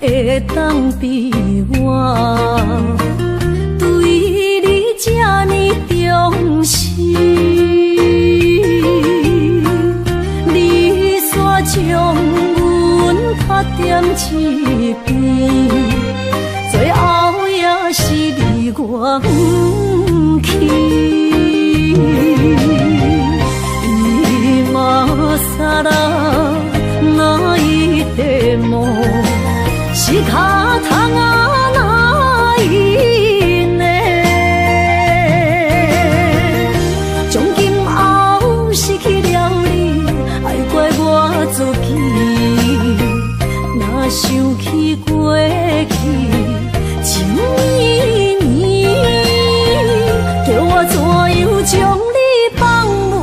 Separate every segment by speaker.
Speaker 1: 会当比我对你这呢重视？你煞将阮拍点一边，最后也是离我不去。萨拉那一地梦，是脚痛啊那一呢？从今后失去了你，爱怪我自己。若想起过去，情绵绵，叫我怎样将你放袂？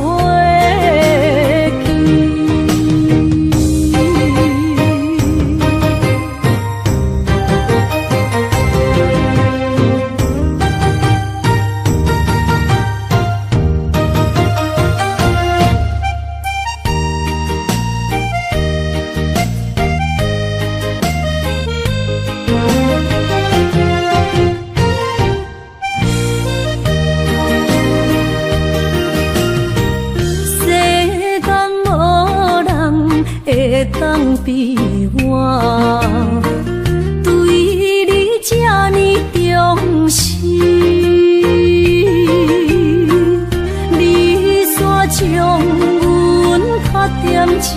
Speaker 1: 当比我对你这呢重视，你煞将阮拍点一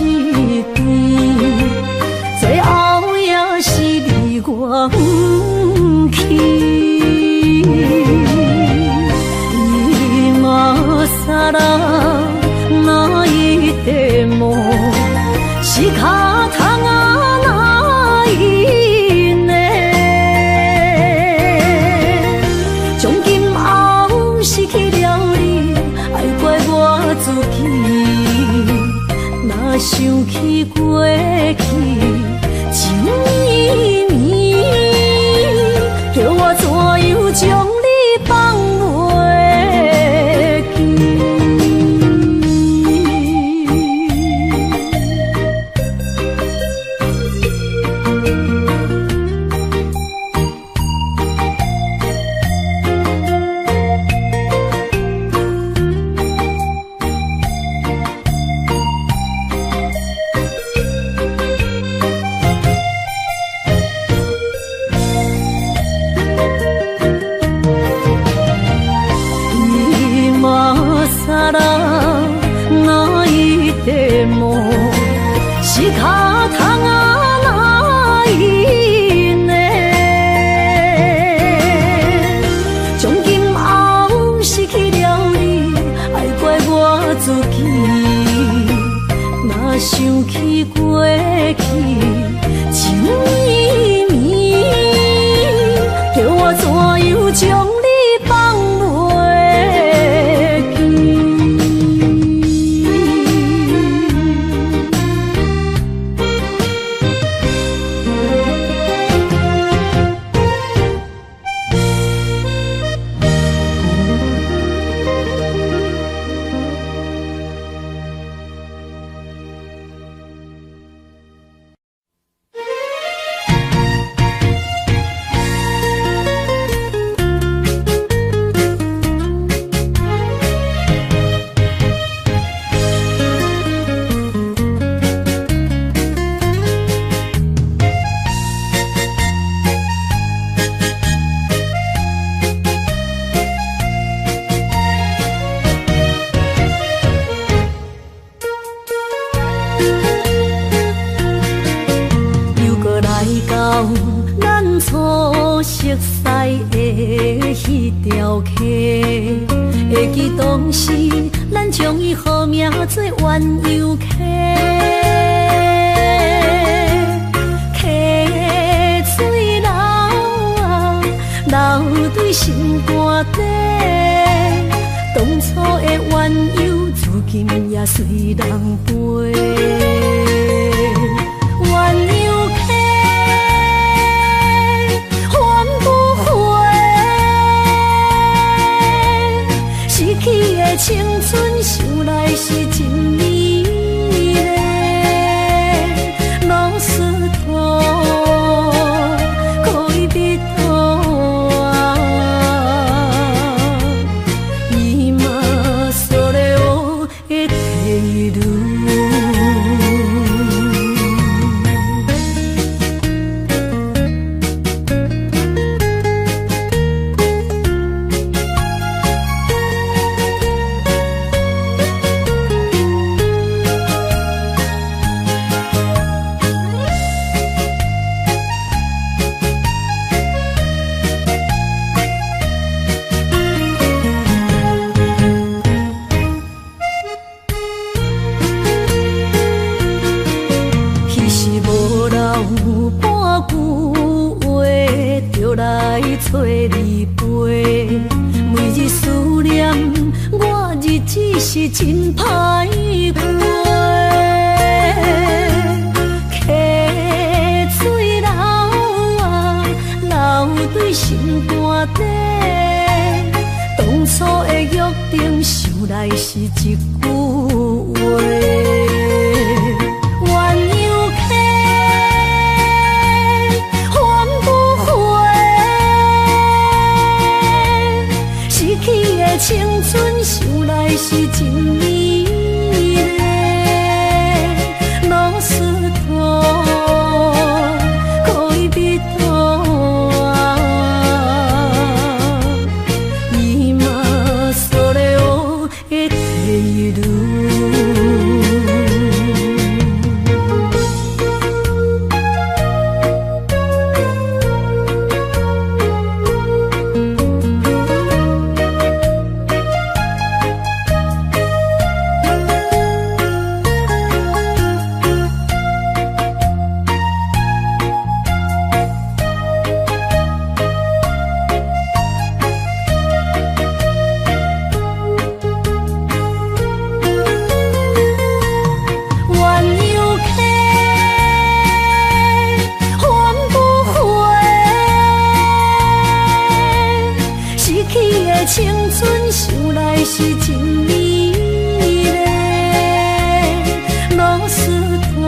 Speaker 1: 边，最后也是离我不去。伊嘛萨拉那一地梦。是脚痛啊那一呢？从今后失去了你，爱怪我自己。若想起过去，情绵绵，叫我怎样将你放袂记？萨拉那一地梦，是脚痛啊那一呢？从今后失去了你，爱怪我自己。若想起过去，情绵绵，叫我怎样将你放袂记？初熟悉的迄条溪，会记当时咱将伊号名做鸳鸯溪。溪水流啊，流对心肝底。当初的鸳鸯，如今也随人飞。鸳鸯溪。青春想来是真美丽，老师头找你陪，每日思念，我日子是真歹过。溪水流啊，流对心肝底。当初的约定，想来是一句话。青春想来是真美丽，老师徒可以比多啊，伊嘛所了的退路。青春想来是真美丽，老师徒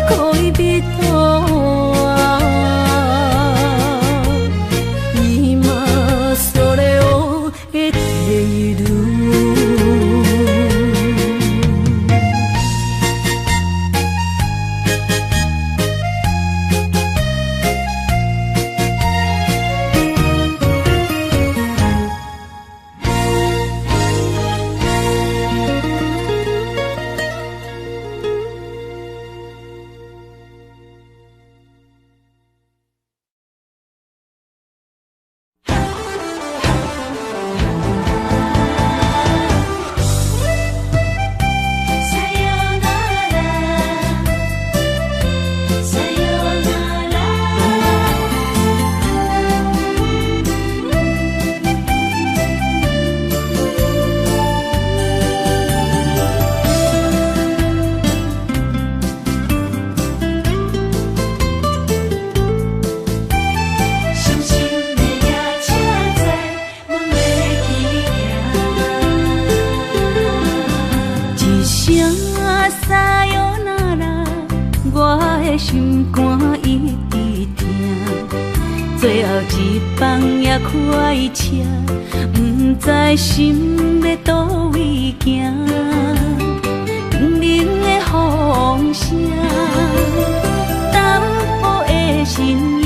Speaker 1: 可以比多啊，伊嘛所了的退路。心肝一直疼，最后一放也开车，不知心要倒位行。冷冷的风声，淡薄的身影，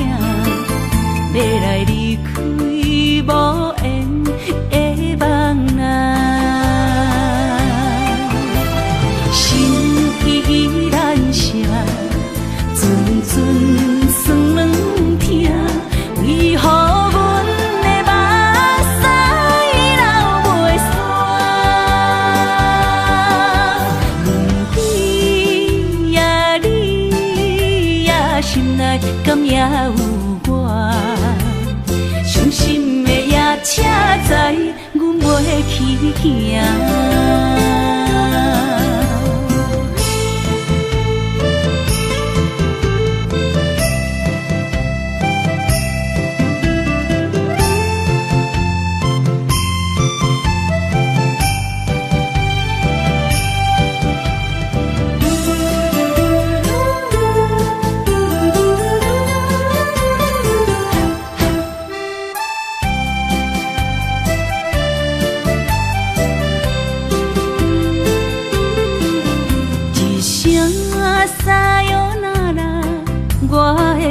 Speaker 1: 要来离开无缘的梦啊，心依然舍。阵阵酸软疼，为何阮的目屎流袂煞？问你呀，你呀，心内敢也有我？伤心的夜车载，阮袂去行。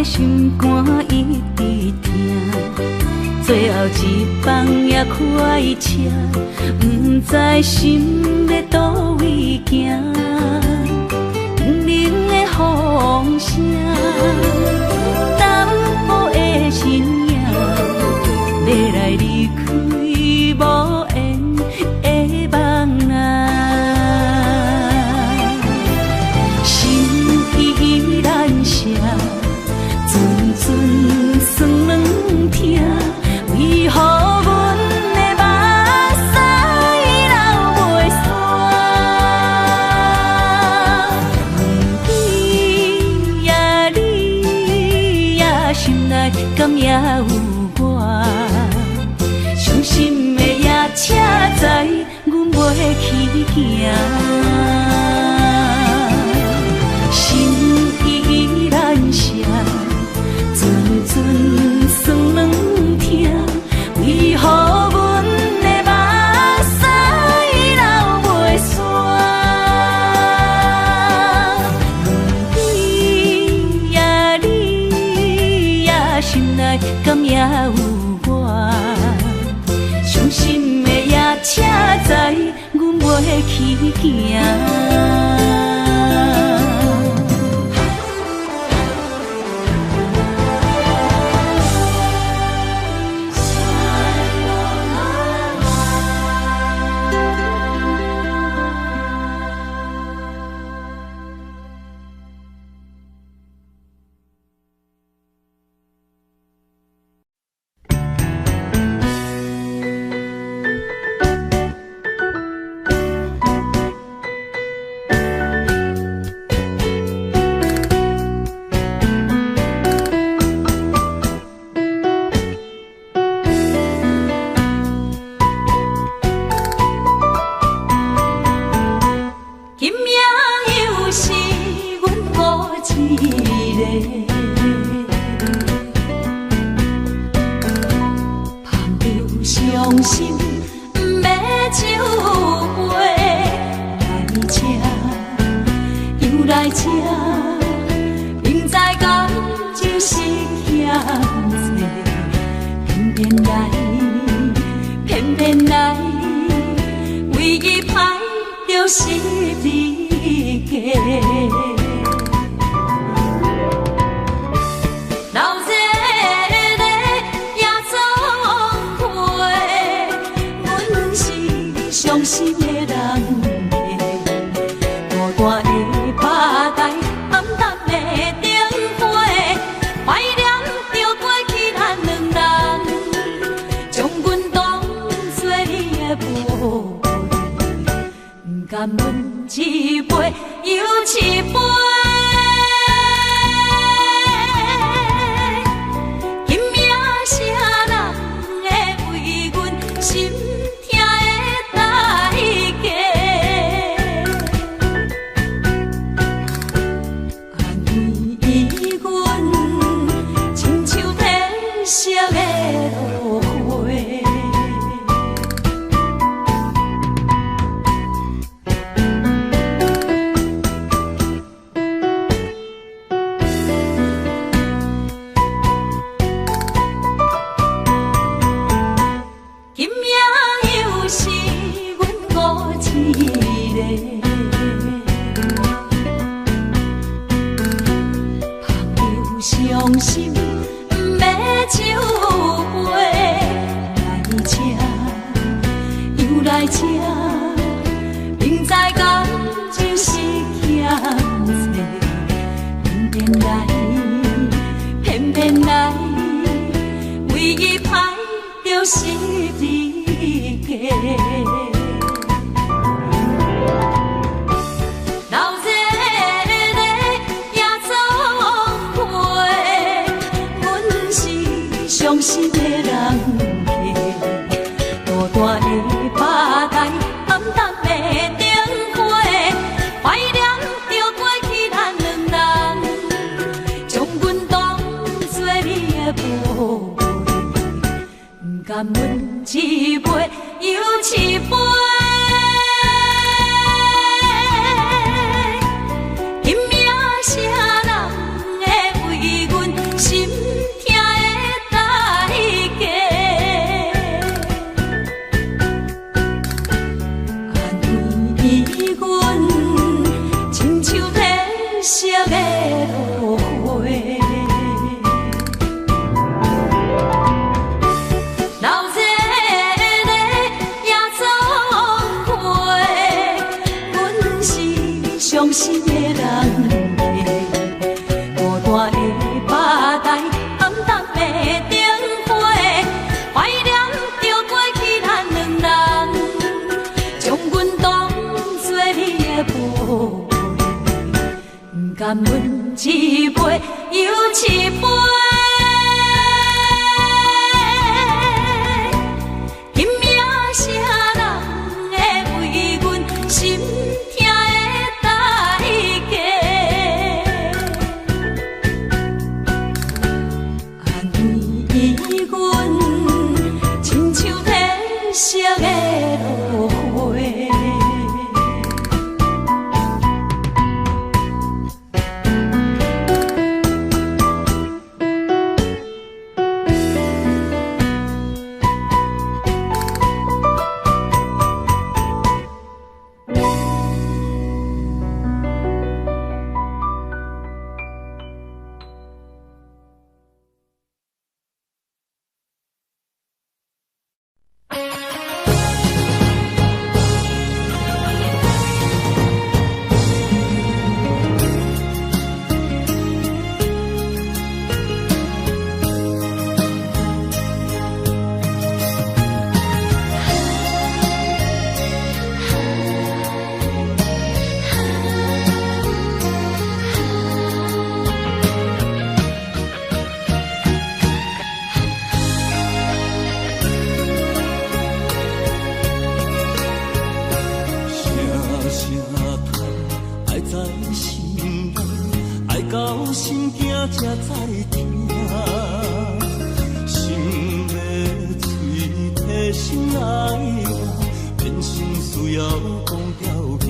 Speaker 1: 心肝一直疼，最后一放也开车，不知心要倒位行。冷冷的风声，淡薄的身影，要来离开无缘的梦啊，心依然舍。阵阵酸软内敢也有我？伤心的夜车载，阮袂去行。心依然舍，阵阵酸软痛，为何阮的目屎流袂煞？你呀你呀，心内敢也有我？伤心的夜车载，阮袂去行。甘阮一杯又一杯。
Speaker 2: 听，心要嘴提心爱我，变心需要讲条件。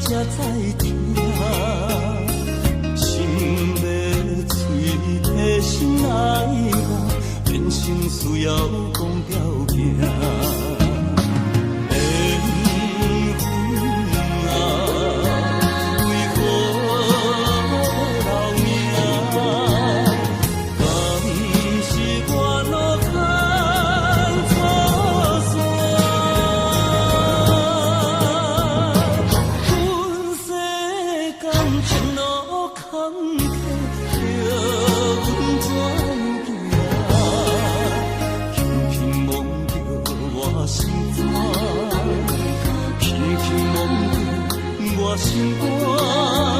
Speaker 2: 才知听，心要嘴提心爱我，变成需要讲条件。心肝，我分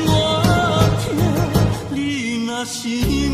Speaker 2: 我听，你若是命。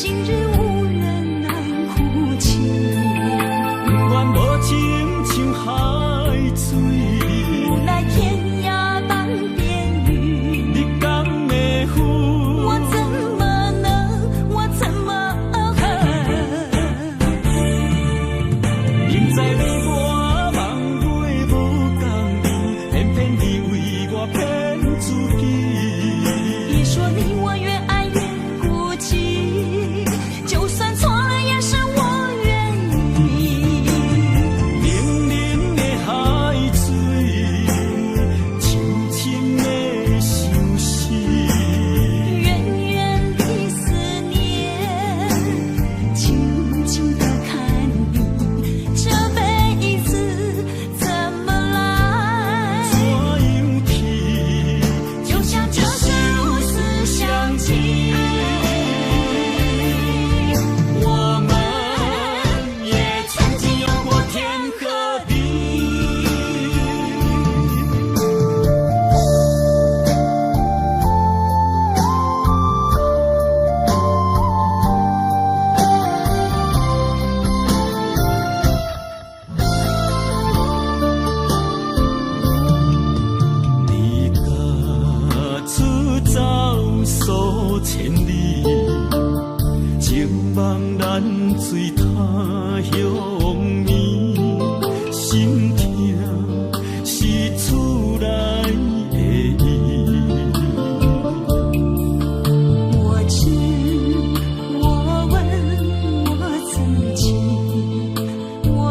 Speaker 1: 今日无人难哭泣。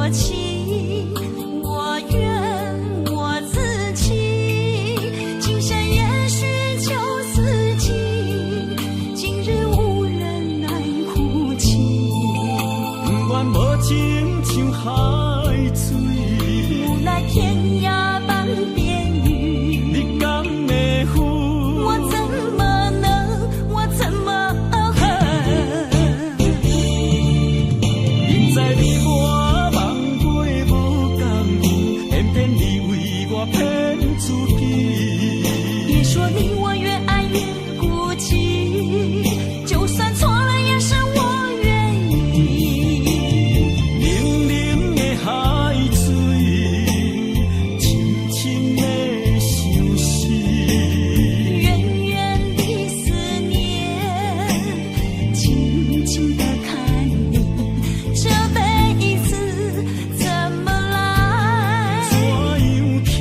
Speaker 1: 过情，我怨我自欺。今生也许旧似情，今日无人来哭泣。
Speaker 2: 不愿无情像海水，
Speaker 1: 无奈天涯半边云。
Speaker 2: 你敢会负？
Speaker 1: 我怎么能，我怎么恨？
Speaker 2: 明知你我梦过无共圆，偏偏你为我骗自己。
Speaker 1: 别说你我越爱越孤寂，就算错了也是我愿意。
Speaker 2: 冷冷的海水，深深的相思。
Speaker 1: 远远的思念，静静地看你，这辈子怎么来？
Speaker 2: 怎样去？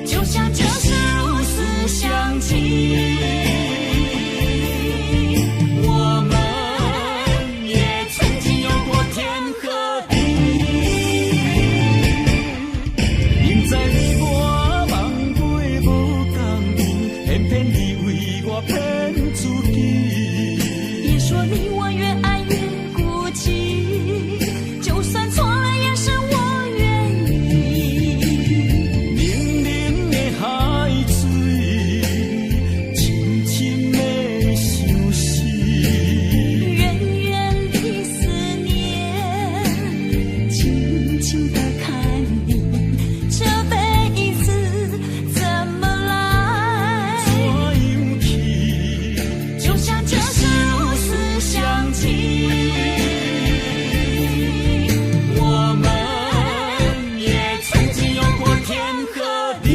Speaker 1: 就像这是如此相契。我们也曾经有过天和地。
Speaker 2: 明知你我梦过无共圆，偏偏你为我骗自己。
Speaker 1: 别说你我越爱越孤寂，就算错了也是我愿意。
Speaker 2: 冷冷的海水，深深的相思。
Speaker 1: 远远的思念，静静地看你，这辈子怎么来？
Speaker 2: 怎样去？
Speaker 1: 就像这是如此相契。我们也曾经有过天和地。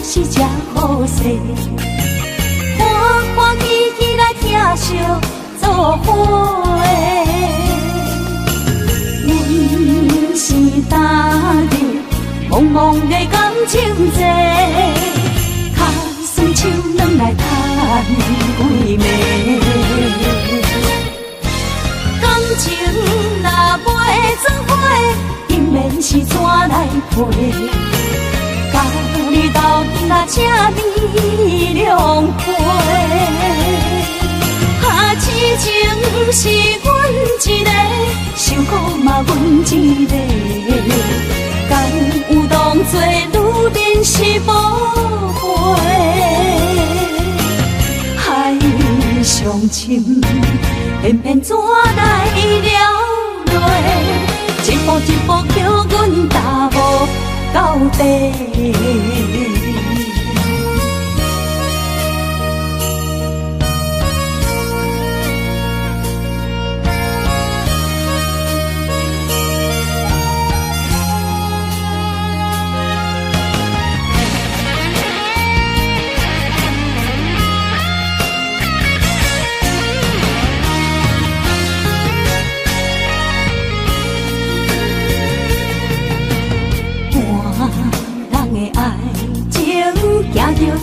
Speaker 1: 是真好势，欢欢喜喜来疼惜做伙。阮是踏入茫茫的感情债，卡酸手软来叹几暝。感情若袂做伙，永免是怎来陪？甲你斗阵啊，请你谅解。啊，痴情是阮一个，受苦嘛阮一个，敢有当作女人是无悔？海上深，偏偏怎来了落？一步一步叫阮踏无到底。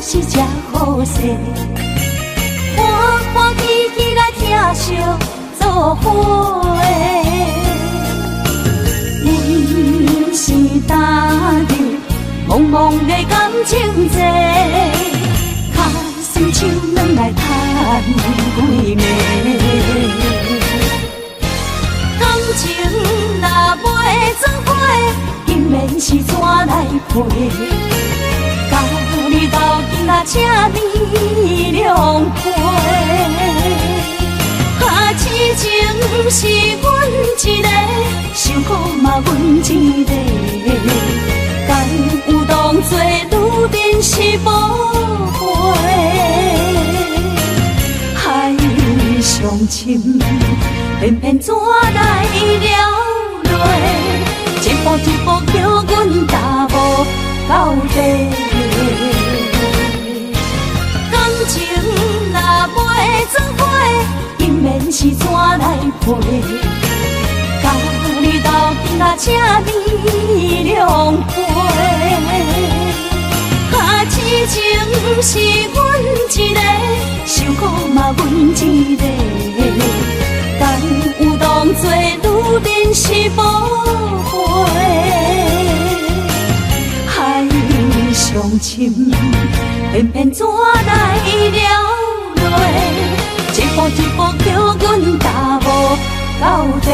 Speaker 1: 是真好势，欢欢喜喜来疼惜做伙。阮是踏入茫茫的感情债，卡酸手软来叹几暝。感情若袂做伙，永免是怎来陪？甲你斗阵啊，请你谅解。啊，痴情是阮一个，受苦嘛阮一个，敢有当作女人是无悔？海上深，偏偏怎来了落？一步一步叫阮踏无到底。感情若袂做伙，永免是怎来陪？甲你斗阵啊，请你谅解。啊，痴情是阮一个，受苦嘛阮一个，敢有当作女人是无悔？上深，偏偏怎来了落？一步一步叫阮踏无到底。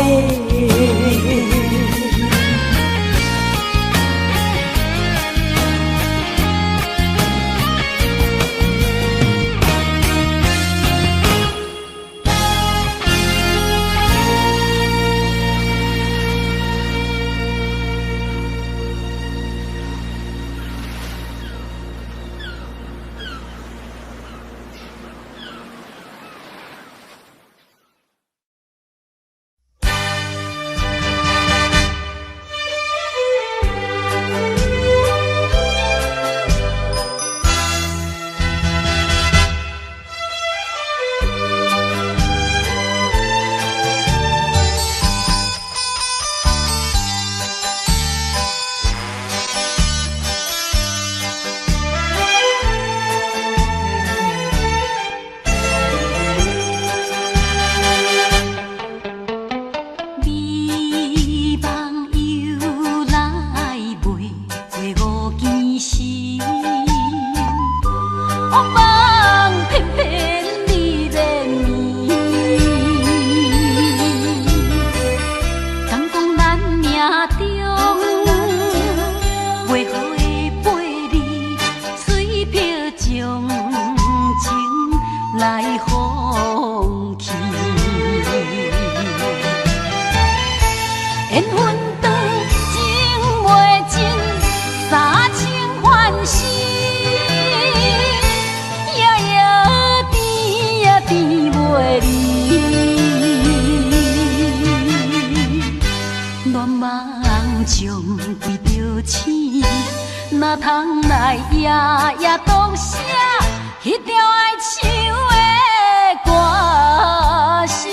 Speaker 1: 哪通来夜夜读写迄条爱唱的歌词？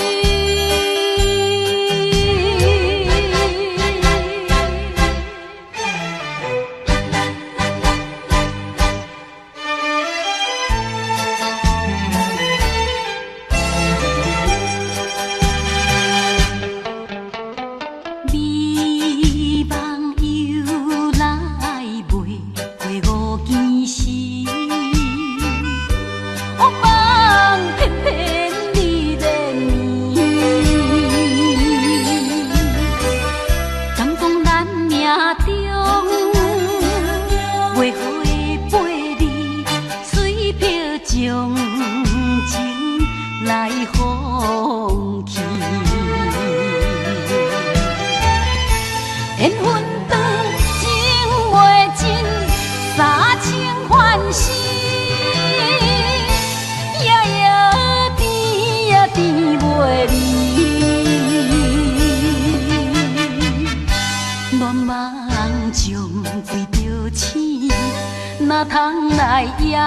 Speaker 1: 哪通来夜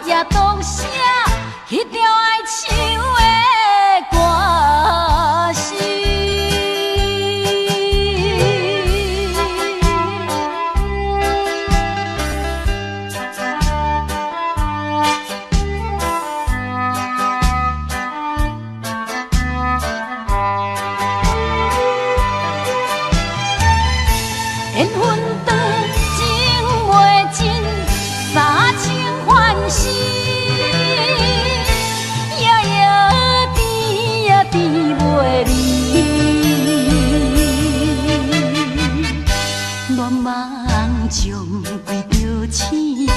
Speaker 1: 夜读写迄条爱唱的歌词？缘分长，情袂尽。三情欢喜，夜夜甜呀甜袂离。乱梦中规着醒，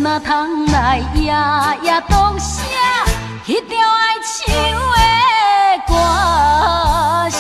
Speaker 1: 哪通来夜夜读写迄条爱唱的歌词？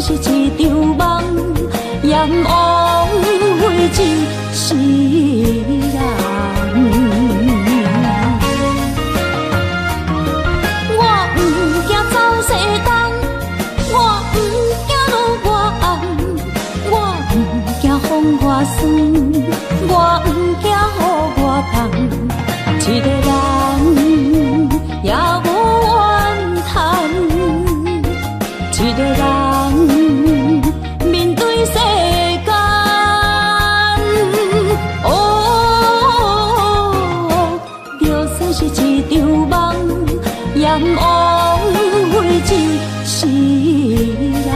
Speaker 1: 是一场梦，炎黄灰烬是人。我不惊走西东，我不惊路外暗，我不惊风外酸，我不惊雨外重。一个人也无怨叹，一个人面对世间。哦，就算是一场梦，炎黄灰烬是人。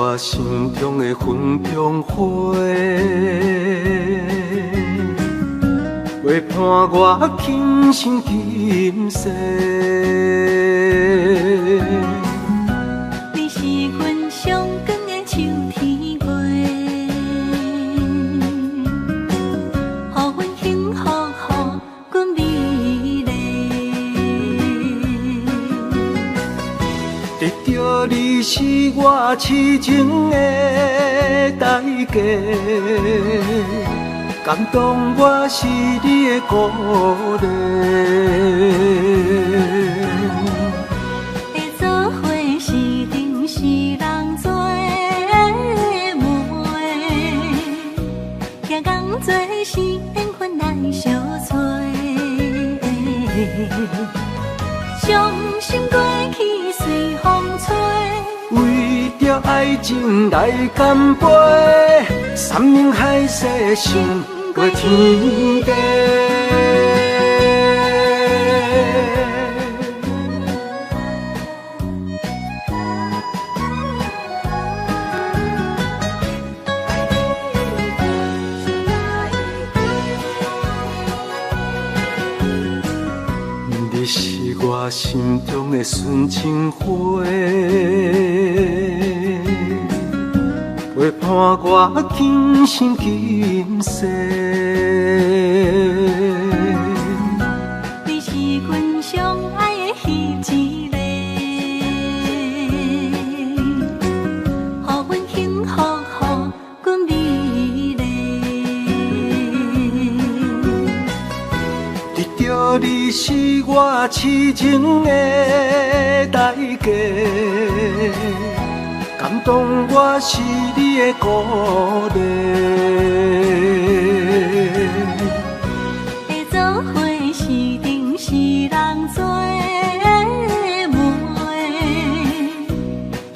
Speaker 3: 我心中的云中花，陪伴我今生今世。
Speaker 1: 你是阮上光的秋天月，予阮幸福，予阮美丽。
Speaker 3: 得到你是我痴情的代价，感动我是你的鼓励。
Speaker 1: 会做伙是定是人做媒，行工做是缘分来相找。伤心过去随风吹。
Speaker 3: 为着爱情来干杯，山盟海誓想过天地。你是我心中的纯情花，陪伴我今生今世。
Speaker 1: 你是阮上爱的彼一个，予阮幸福，予阮美丽。
Speaker 3: 得到你是我痴情的代价，感动我是你的鼓励。
Speaker 1: 会做伙是定是人做媒，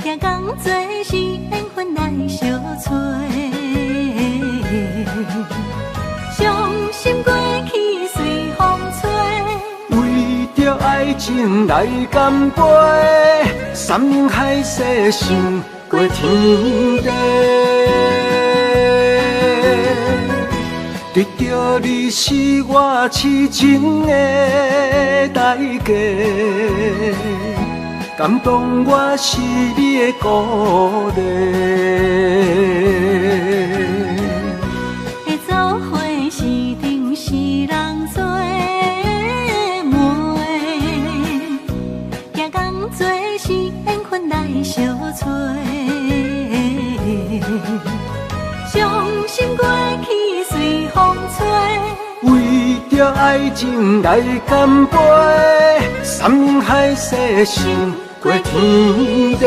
Speaker 1: 行工做是缘分来相找。伤心过去随风吹，
Speaker 3: 为着爱情来干杯，山盟海誓想过天地。得到你是我痴情的代价，感动我是你的鼓励。
Speaker 1: 会做伙是定是人做媒，行工做是缘分来相找。伤心过去随风吹，
Speaker 3: 为着爱情来干杯，山盟海誓想过天地。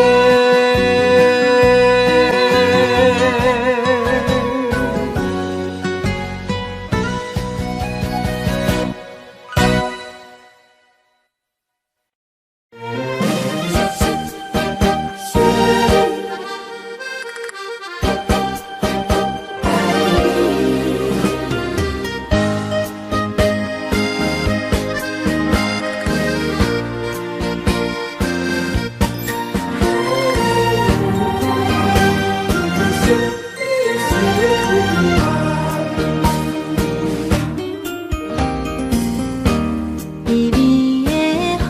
Speaker 1: 微微的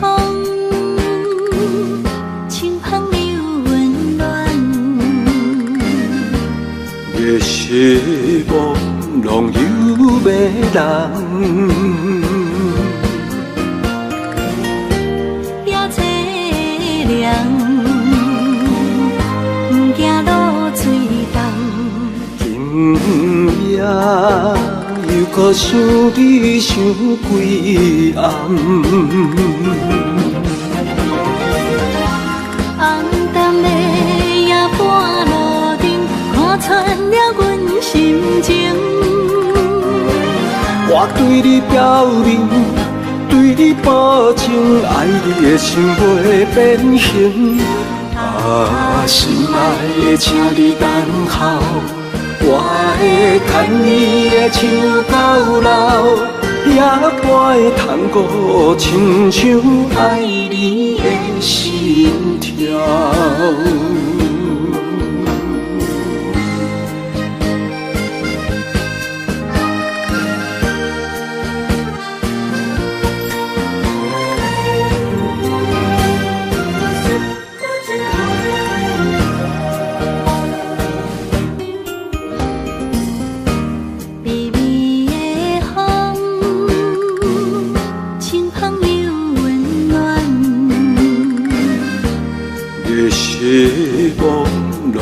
Speaker 1: 风，清风又温暖。
Speaker 3: 月是梦，拢有要人。
Speaker 1: 夜凄凉，行路水重。
Speaker 3: 今夜又搁想你想几暗，
Speaker 1: 红淡的夜半路灯，看穿了阮心情。
Speaker 3: 我对你表明，对你保证，爱你的心袂变形。啊，心爱的，请你等候，我会牵你的手到老，也会通过亲像爱你的心跳。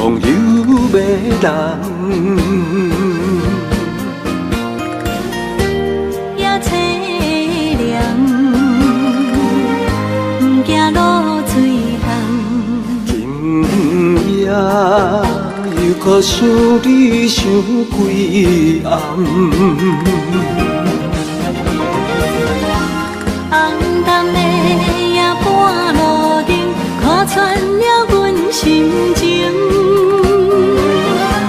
Speaker 3: 拢有要人。
Speaker 1: 夜凄凉，不惊露水红。
Speaker 3: 今夜又搁想你想几暗。
Speaker 1: 红淡的夜半路灯，看穿了阮心情。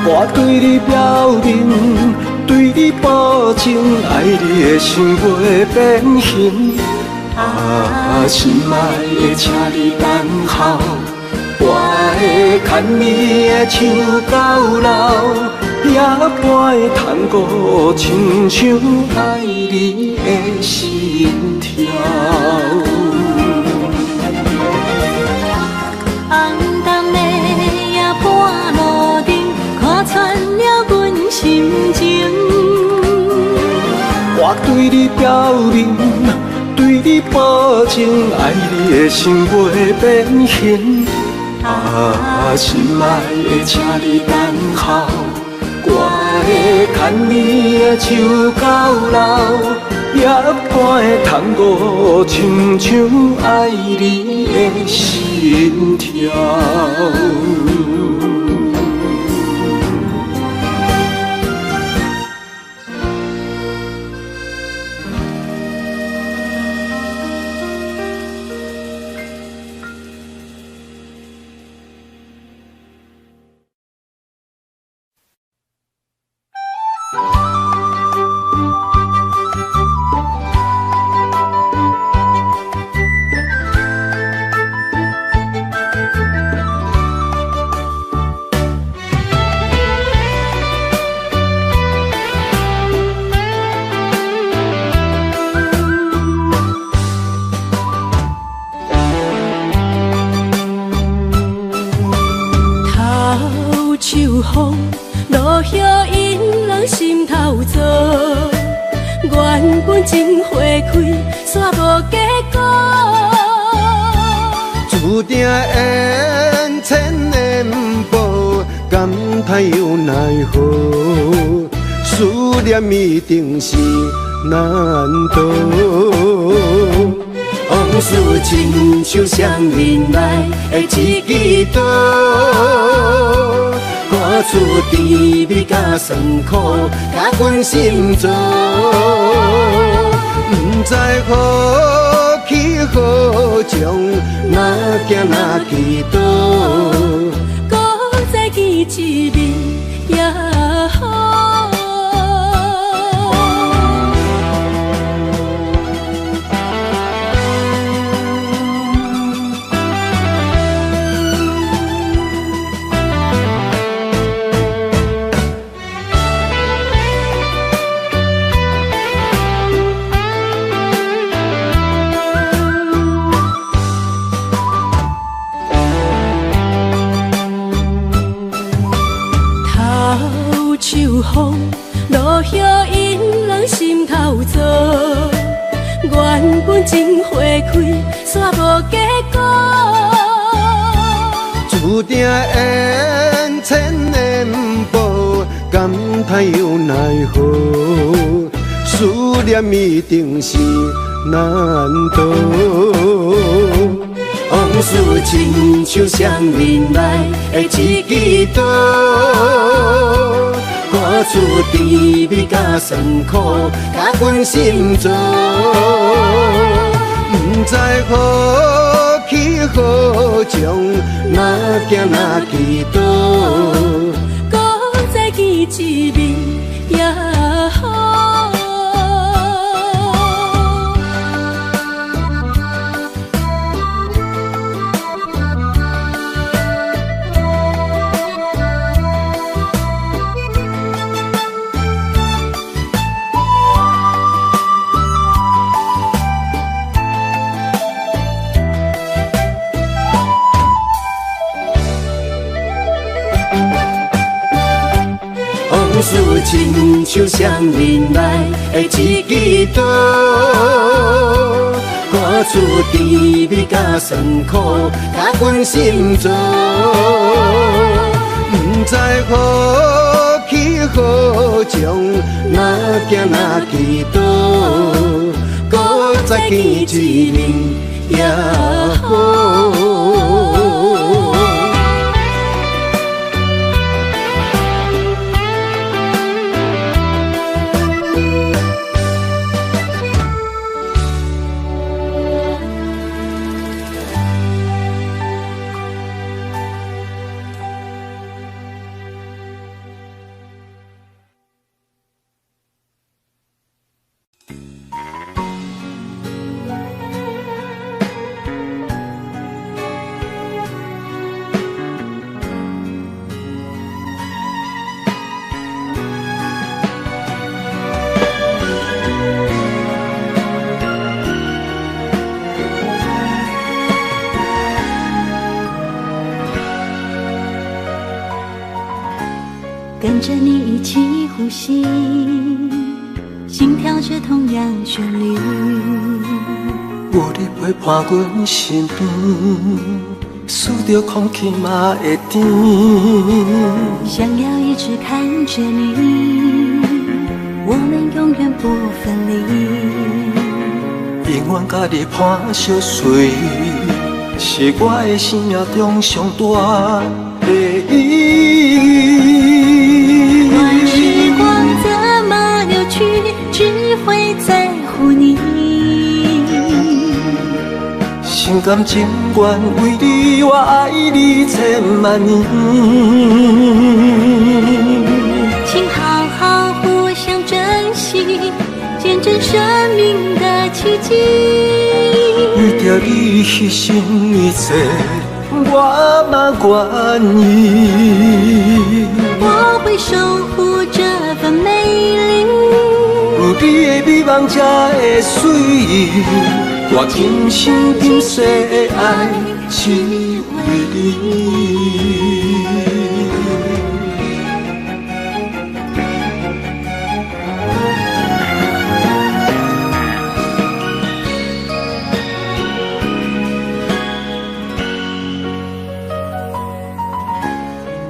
Speaker 3: 我对你表明，对你保证，爱你的心袂变形。心爱的，请你等候，我会牵你的手到老，也会通过亲像爱你的心跳。
Speaker 1: 红淡的夜半路灯，看穿了阮心情。
Speaker 3: 我对你表明，对你保证，爱你的心袂变形。心爱的，请你等候，我会牵你的手到老，也会通过亲像爱你的心跳。
Speaker 1: 风落叶引人心头做，缘分真花开，煞无结果。
Speaker 4: 注定缘千年报，感叹又奈何？思念一定是难渡。往事亲像双面来的一支刀，看出甜蜜甲酸苦，甲阮心中，不知何去何从，哪行哪去倒，
Speaker 1: 搁再见一面也好。风落叶引人心头做，缘分真花开，煞无结果。
Speaker 4: 注定缘千年报，感叹又奈何？思念一定是难渡。往事亲像双面来的一支刀，看出甜蜜甲酸苦，甲阮心中，不知何去何从，哪行哪去倒，
Speaker 1: 搁再见一面也好。
Speaker 4: 往事亲像双面来的一支刀，看出甜蜜甲酸苦，甲阮心中，好气好将，哪行哪祈祷，搁再见一面也好。
Speaker 1: 跟着你一起呼吸，心跳着同样旋律。
Speaker 3: 有你陪伴阮身边，思着空气嘛会甜。
Speaker 1: 想要一直看着你，我们永远不分离。
Speaker 3: 永远甲你伴相随，是我的生命中上大的意义。
Speaker 1: 乱时光怎么流去，只会在乎你。
Speaker 3: 心甘情愿为你，我爱你千万年。
Speaker 1: 请好好互相珍惜，见证生命的奇迹。
Speaker 3: 为着你牺牲一切，我嘛愿意。
Speaker 1: 我会守护这份美丽，
Speaker 3: 有你的美梦才会水，我今生今世的爱只为你。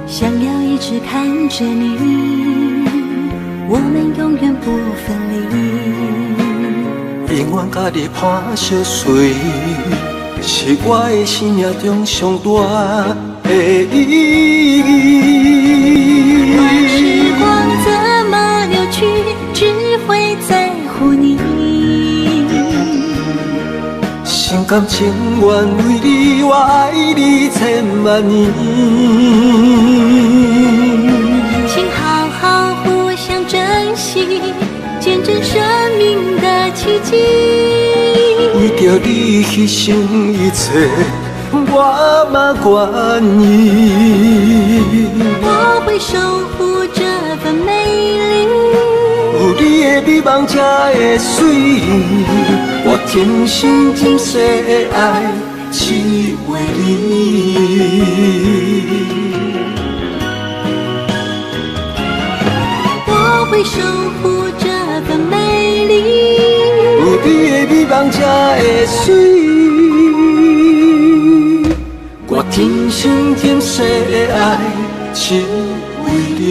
Speaker 1: 想要一直看着你，我们永远不分离。
Speaker 3: 永远甲你伴相随，是我的生命中上大的意义。
Speaker 1: 乱时光怎么流去，只会在乎你。
Speaker 3: 心甘情愿为你，我爱你千万年。
Speaker 1: 请好好互相珍惜，见证生命的奇迹。
Speaker 3: 为着你牺牲一切，我嘛愿意。
Speaker 1: 我会守护这份美丽，
Speaker 3: 有你的美梦才会水，我今生今世的爱只为你。
Speaker 1: 我会守护这份美丽，
Speaker 3: 有你的美梦才会水，我今生今世的爱只为你。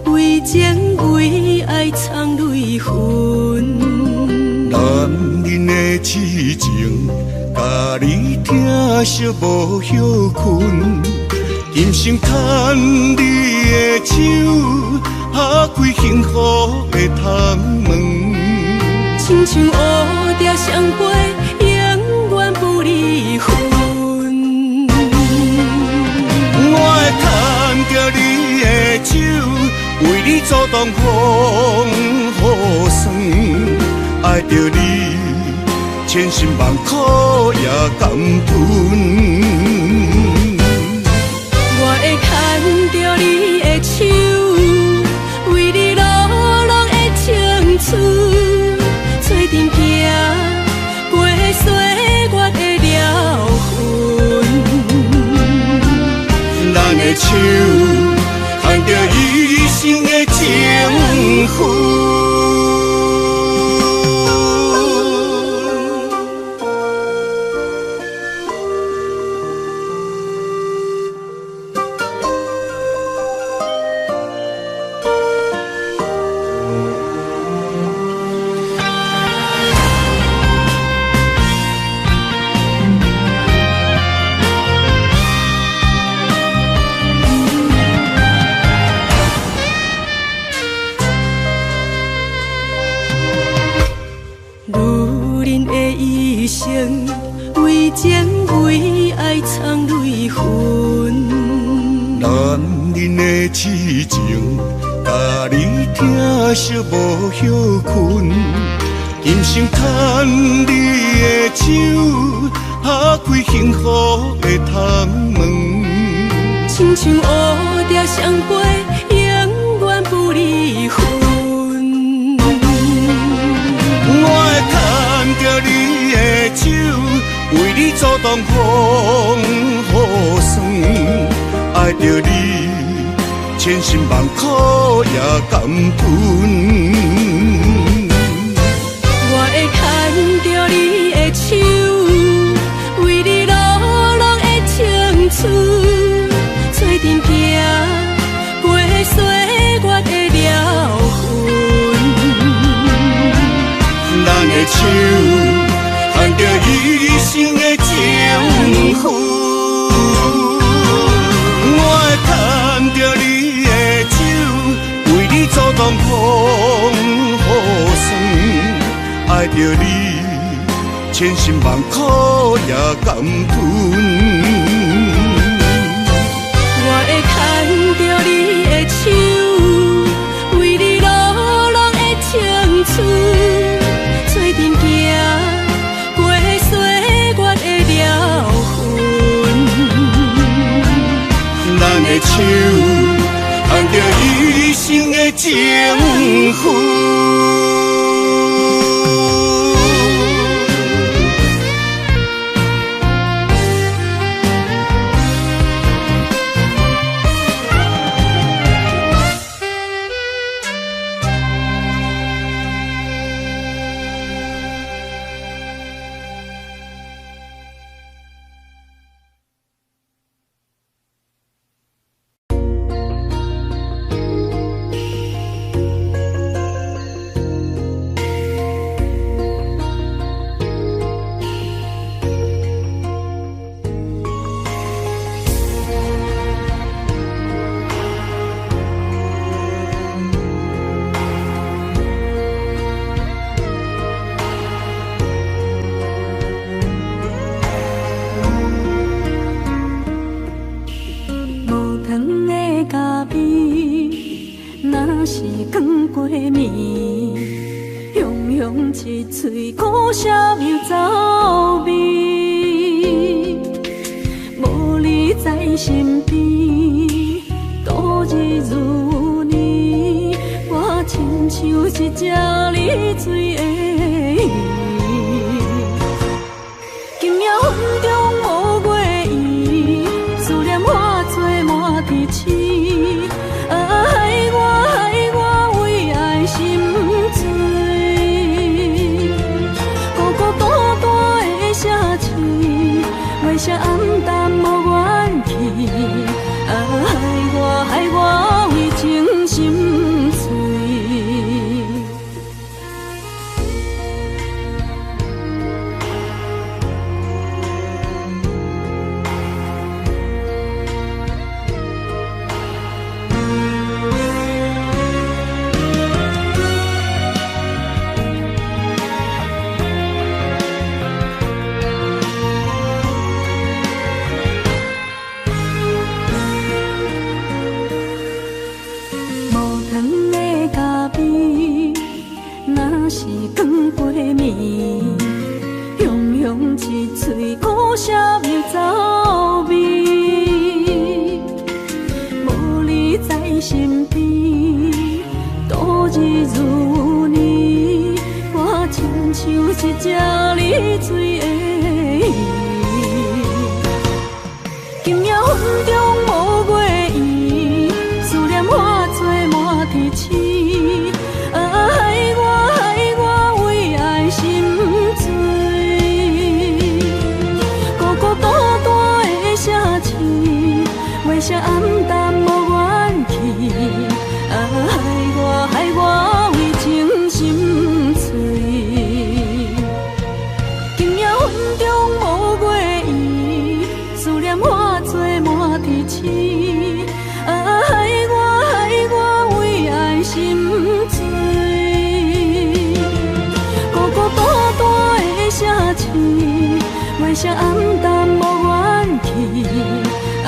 Speaker 5: 为情为爱藏泪痕，
Speaker 2: 男人的痴情，甲你疼惜无歇困。今生牵你的手，打开幸福的窗门。
Speaker 5: 亲像乌蝶相陪，永远不离分。
Speaker 2: 我会牵着你的手，为你阻挡风雨霜。爱着你，千辛万苦也甘吞。
Speaker 5: 我会牵着你的手，为你流浪的青春，做阵行过岁月的疗痕。
Speaker 2: 咱的手牵着一生的情分。
Speaker 5: 为情为爱藏泪痕，
Speaker 2: 男人的痴情，甲你疼惜无歇困。今生牵你的手，打开幸福的窗门。
Speaker 5: 亲像乌蝶相陪，永远不离分。
Speaker 2: 我会牵着你的手，为你阻挡风雨霜。爱着你，千辛万苦也甘吞。
Speaker 5: 我会牵着你的手，为你流浪的青春，做阵行过岁月的疗痕。
Speaker 2: 咱的手牵着一生的情分，我会牵着你的手，为你阻挡风雨霜。爱着你，千辛万苦也甘吞。
Speaker 5: 我会牵着你的手，为你流浪的青春，做阵行过岁月的疗痕。
Speaker 2: 咱的手牵着一生的情分。
Speaker 1: 一嘴苦涩又走味，无你在身边，度日如年。我亲像一只离水的鱼，今夜风中无月圆，思念化作满天星。害我为爱心醉。为啥暗淡无元气？害我为情心碎。嘴苦涩又走味，无你在身边，度日如年，我亲像一只溺水的鱼。今夜云中无月圆，思念化作满天星。害我为爱心醉，孤孤单单的城市，月色暗淡无元气。害我为情心碎。今夜云中无月圆，思念化作满天星。害我为爱心醉。城市，月色暗淡无元气，害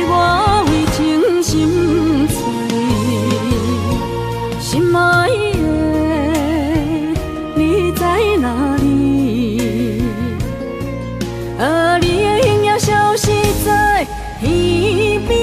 Speaker 1: 我为情心碎，心爱的你在哪里？你的影也消失在天边。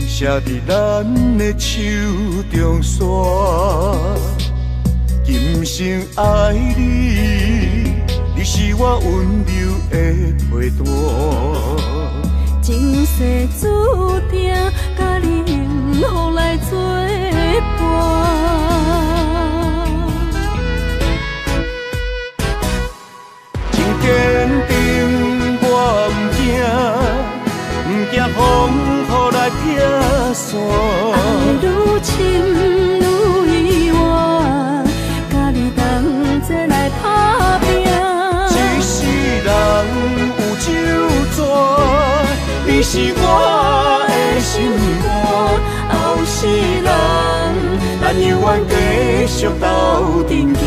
Speaker 2: 写伫咱的手中线，今生爱你，你是我温柔的陪伴。
Speaker 1: 前世注定，甲你幸福来作伴。
Speaker 2: 真坚定，我不惊风雨来拆散。
Speaker 1: 爱愈深愈远，甲你同齐来打拼。
Speaker 2: 一世人有酒泉，你是我的心肝。后世人，咱永远继续斗阵行。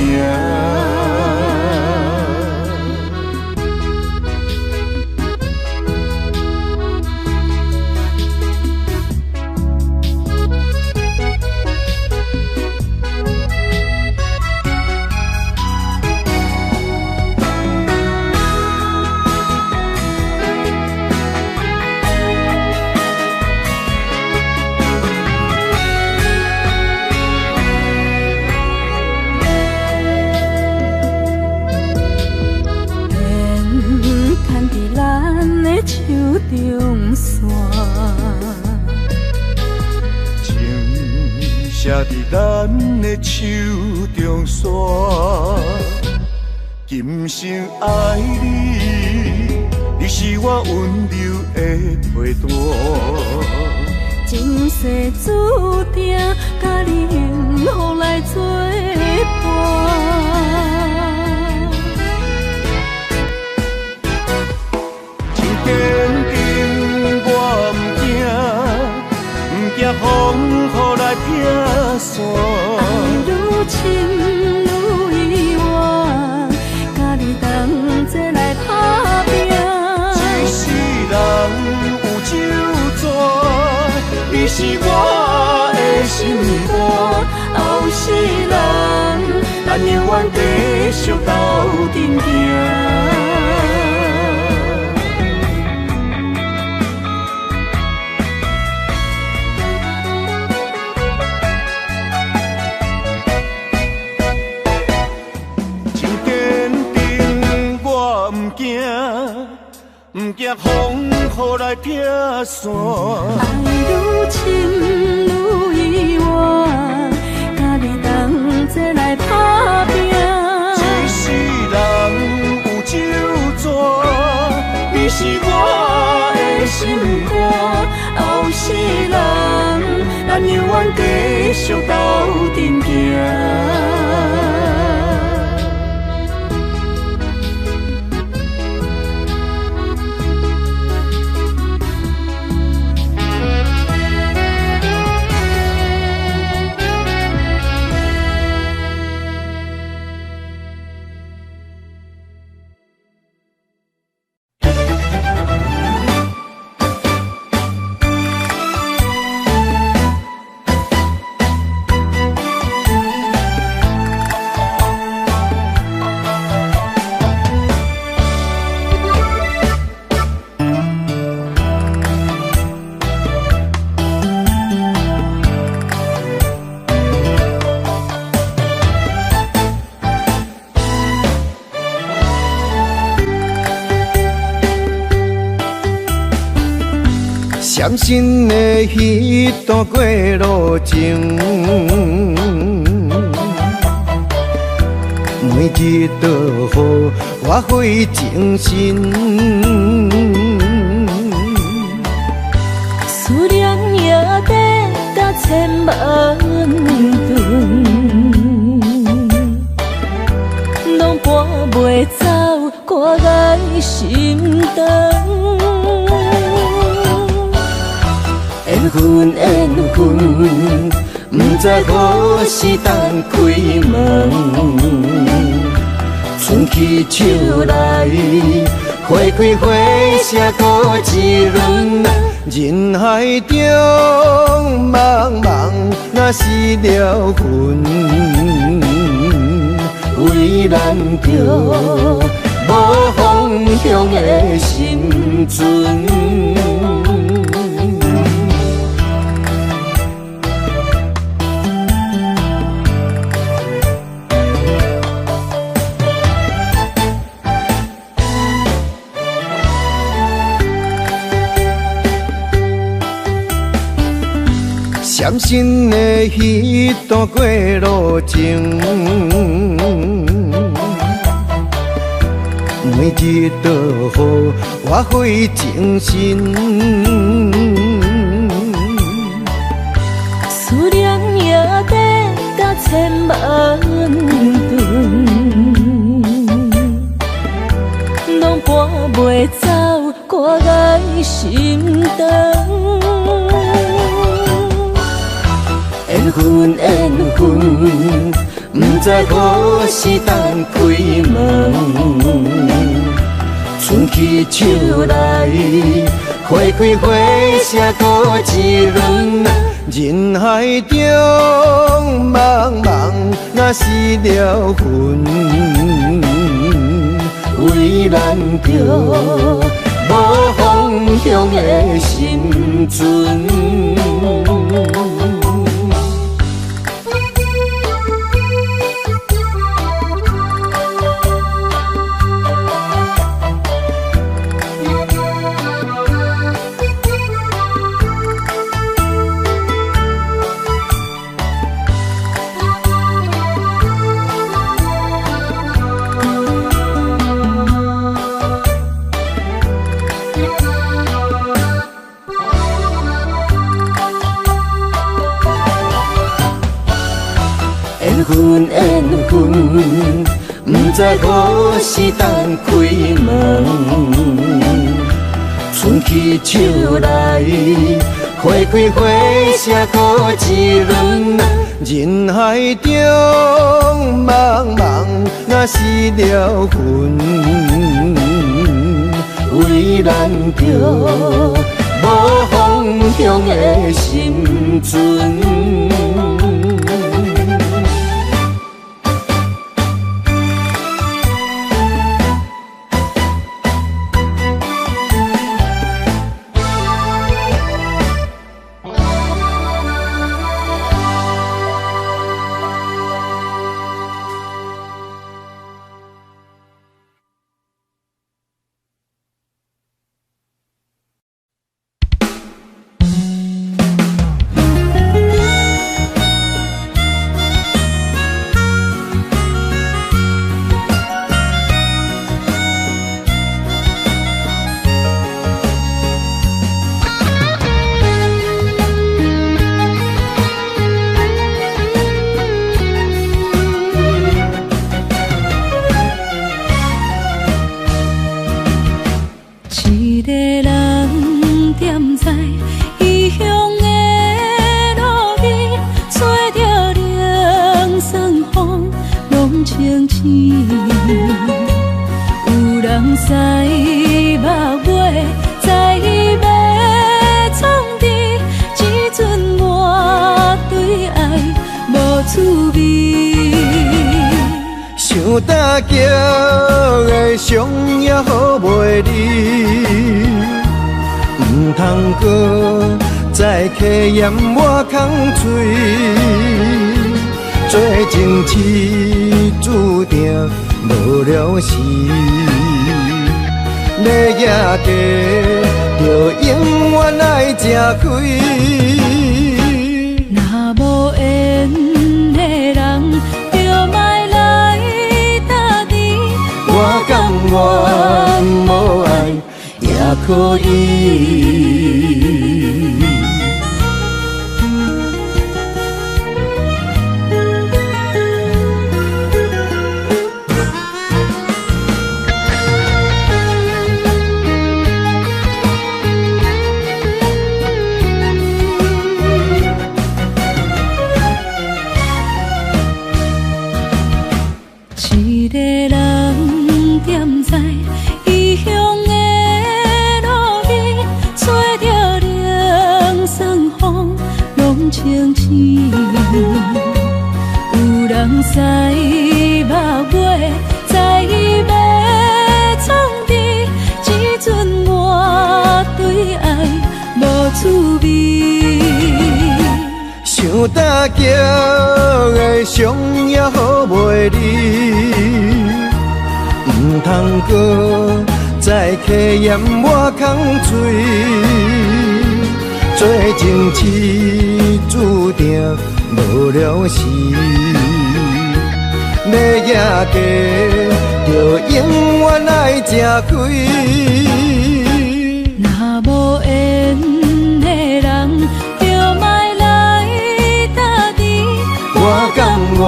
Speaker 1: 中线，
Speaker 2: 情写伫咱的手中线，今生爱你，你是我温柔的陪伴。
Speaker 1: 前世注定，甲你幸福来作伴。
Speaker 2: 坚定，我不惊风雨来拆散。
Speaker 1: 爱愈深愈远，甲你同齐来打拼。
Speaker 2: 一世人有酒泉，你是我的心肝。后世人，咱永远继续斗阵行。惊，不惊风雨来劈山。
Speaker 1: 爱愈深愈意外，甲你同齐来打拼。
Speaker 2: 一世人有酒泉，你是我的心肝。后世人，咱永远继续斗阵行。
Speaker 4: 伤心的彼段过路程，每日都予我费精神。
Speaker 1: 思念也得甲千万吨，拢搬袂走我的心肠。缘分缘分，不知何时等开门。春去秋来，花开花谢过一轮。
Speaker 4: 人海中茫茫，若是了魂，为咱着无方向的生存。伤心的彼段过路程，每日都予我费精神。
Speaker 1: 思念也得甲千万吨，拢搬袂走我的心肠。缘分缘分，不知何时等开门。春去秋来，花开花谢过一轮。
Speaker 4: 人海中茫茫，若是了魂，
Speaker 1: 为咱着无方向的生存。缘分缘分，不知何时等开门。春去秋来，花开花谢过一轮。
Speaker 4: 人海中茫茫，若是了魂，
Speaker 1: 为咱着无方向的生存。
Speaker 5: 点在异乡的路边，吹着凉爽风，拢清醒。有人使目尾，在要创治，只准我对爱无滋味。
Speaker 4: 想搭桥的伤也好袂离，唔通搁再客嫌我空嘴。做情痴注定无了时，要野地就永远爱吃亏。
Speaker 5: 若无缘的人，就莫来搭你。
Speaker 4: 我甘愿无爱也可以。
Speaker 5: 一个人踮在异乡的路边，吹着凉爽风，拢清醒。有人使目尾，在要创治，只准我对爱无滋味。
Speaker 4: 想搭桥的伤也好袂离，唔通搁再客嫌我空嘴。做情痴注定无了时，要野地就永远爱吃亏。
Speaker 5: 若无缘的人，就莫来搭你。
Speaker 4: 我甘愿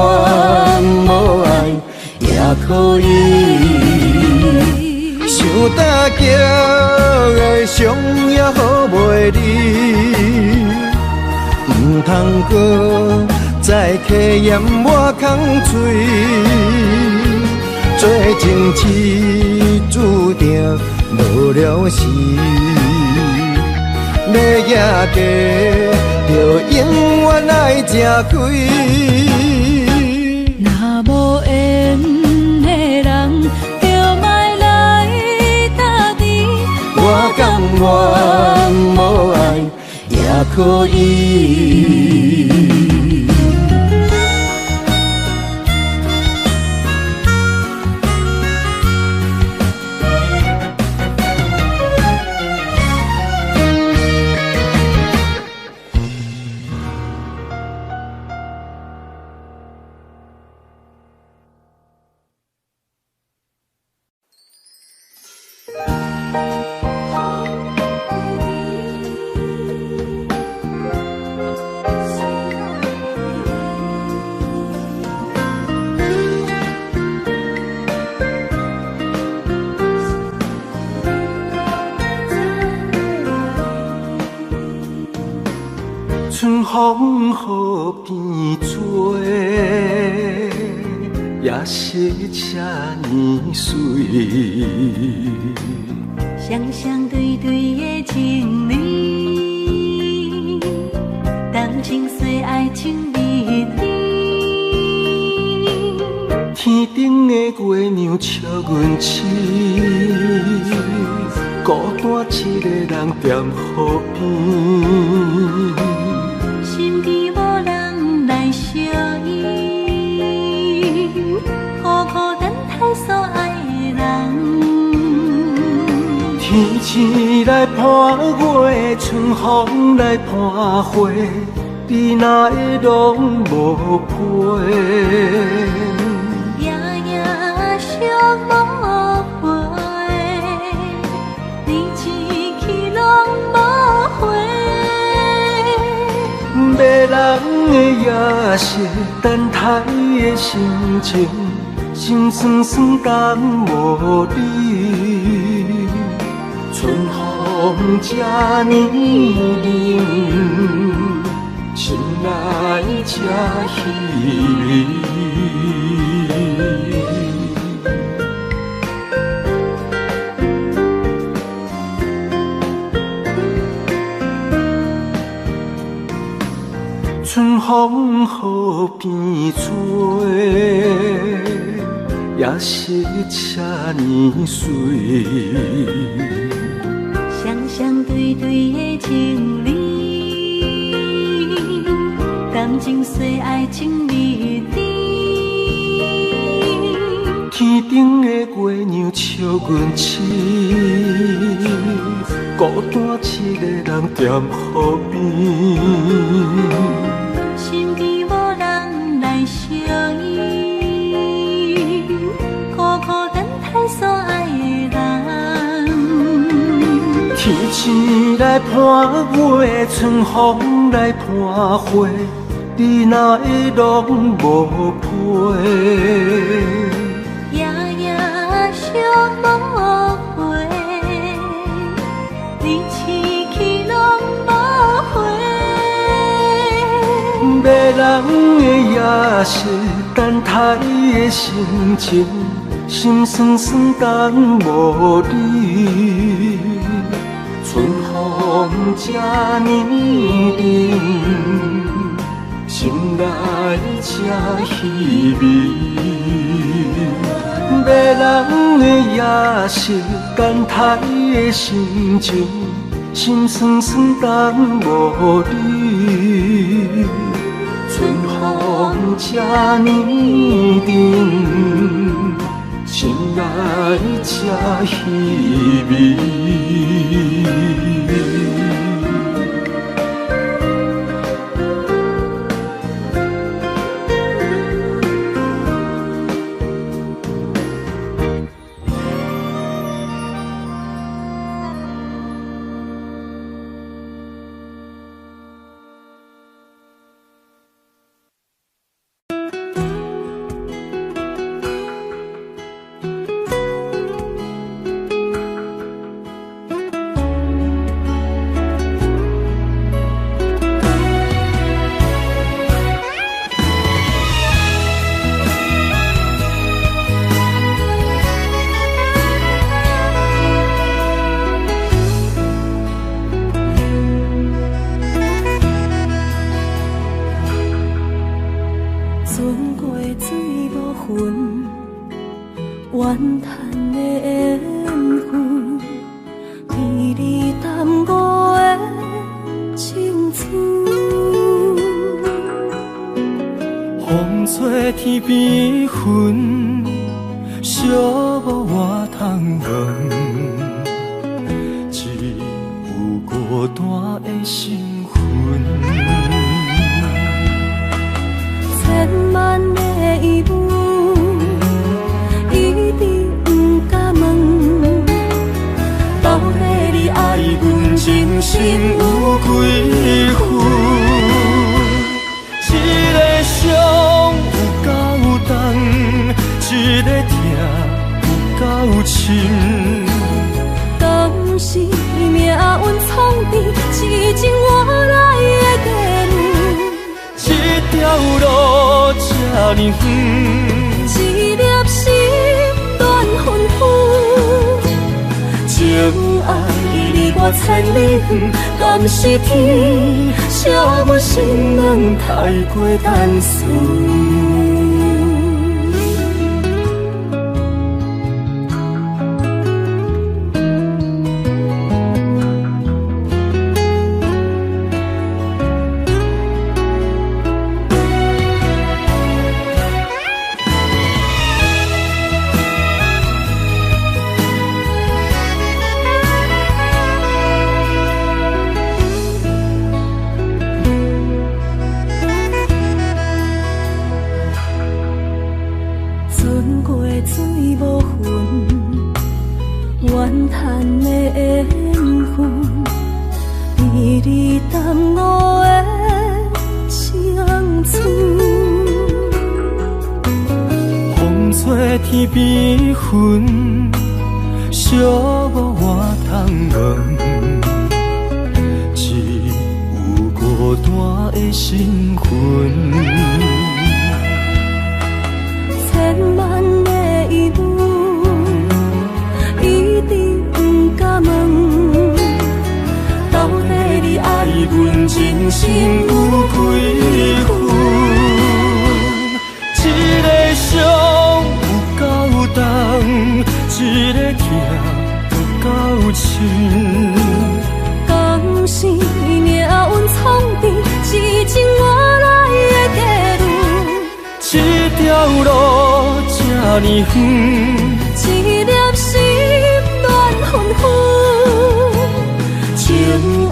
Speaker 4: 无爱也可以。想搭桥的伤也好袂离，唔通搁再客嫌我空嘴。做情痴注定无了时，要野地就永远爱吃亏。
Speaker 5: 若无缘的人，就莫来搭你。
Speaker 4: 我甘愿无爱也可以。
Speaker 3: 春风雨变做，也是这呢水。
Speaker 1: 双双对对的情侣，谈情说爱情蜜甜。
Speaker 3: 天顶的月亮笑阮痴，孤单一个人踮河边。
Speaker 1: 心机无人来相依，孤孤单单所爱的人。
Speaker 3: 天星来伴月，春风来伴花，你哪会拢无陪？
Speaker 1: 夜夜相无回，你一去拢无回。
Speaker 3: 迷人的夜色，等待的心情，心酸酸等无你。春雨这呢冷，心内这稀微。春风河边吹，也是这呢水。
Speaker 1: 双双对对的情侣，感情细爱情蜜甜。
Speaker 3: 天顶的月亮笑阮痴，孤单一个人踮河边。
Speaker 1: 身边无人来相依，孤孤单单所爱的人。
Speaker 3: 天星来伴月，春风来伴花，你哪会拢无陪？
Speaker 1: 夜夜相无回，你痴去拢无回。
Speaker 3: 迷人的夜色，等待的心情，心酸酸等无你。春风这呢冷，心内这稀微。迷人的夜色，等待的心情，心酸酸等无你。春风这呢冷，心内这稀微。天边云，寂寞我通问，只有孤单的心魂。
Speaker 5: 千万个疑问，一直不敢问，到底你爱阮真心有几分？一个伤有够重，一个痛有够深。当时命运创治，至今我来的地路。
Speaker 3: 这条路这呢远，
Speaker 5: 一粒心乱纷纷。情爱离我千里远，敢是天惜我心软太过单纯？
Speaker 3: 天边云，寂寞我通问，孤单的身份。
Speaker 1: 千万个疑问，一直不敢问，到底你爱阮真心有几分？
Speaker 3: 一个伤有够重，一个痛有够深。
Speaker 1: 敢是命运创治，是情我来的地路。
Speaker 3: 这条路这呢远，
Speaker 1: 一粒心乱纷纷，情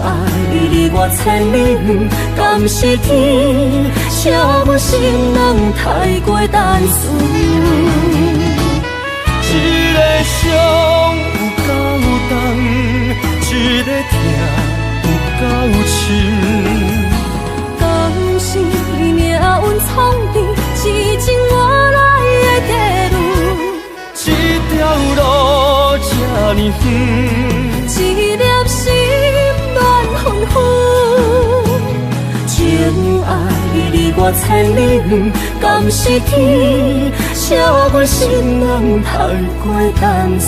Speaker 1: 爱离我千里远，敢是天写我心人太过单纯。
Speaker 3: 一个伤有够重，一个痛有够深。
Speaker 1: 敢是命运创治，是情我来的地路。
Speaker 3: 这条路这呢远，
Speaker 1: 一粒心乱纷纷，情爱离我千里远，敢是天写我心人太过单纯。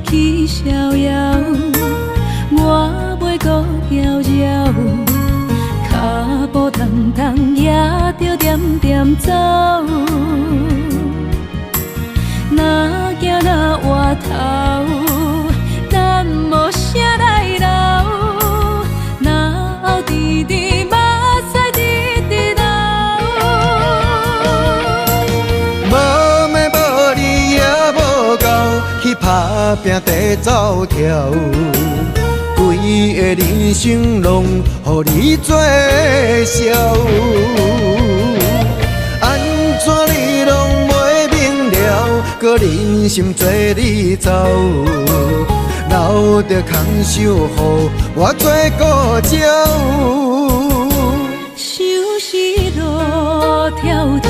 Speaker 1: 去逍遥，我袂搁摇摇，脚步重重也着点点走。若行若回头，咱无啥来留，若后直直目屎直直流。
Speaker 4: 无咩无理也无够，去打拼地走跳，规个人生拢予你做笑。安怎你拢袂明了，搁忍心做你走，留着空手予我做顾鸟。
Speaker 1: 想是路迢迢，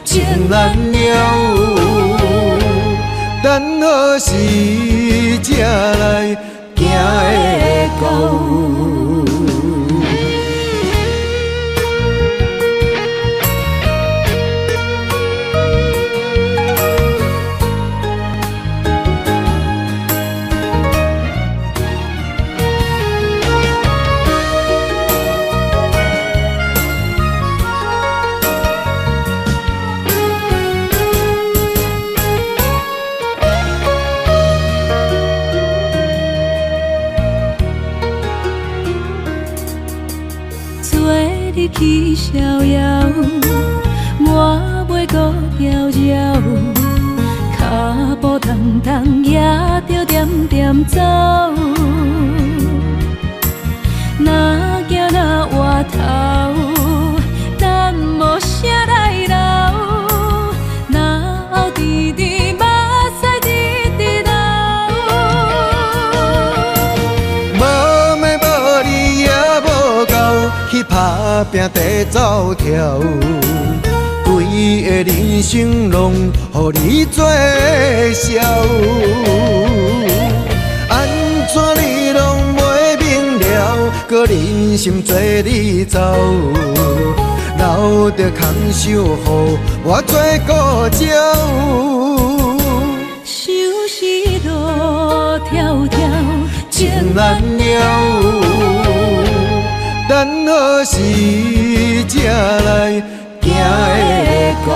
Speaker 4: 情难了。等何时才来行会到？
Speaker 1: 去逍遥，我袂搁摇摇，脚步重重也着点点走。若行若回头，咱无啥来留，若后直直目屎直直流。
Speaker 4: 无咩无理也无够，去打拼地走跳，规个人生拢予你做笑。安怎你拢袂明了，搁忍心做你走，留着空手予我做顾鸟。
Speaker 1: 想是路迢迢，
Speaker 4: 情难了。等何时才来行会到？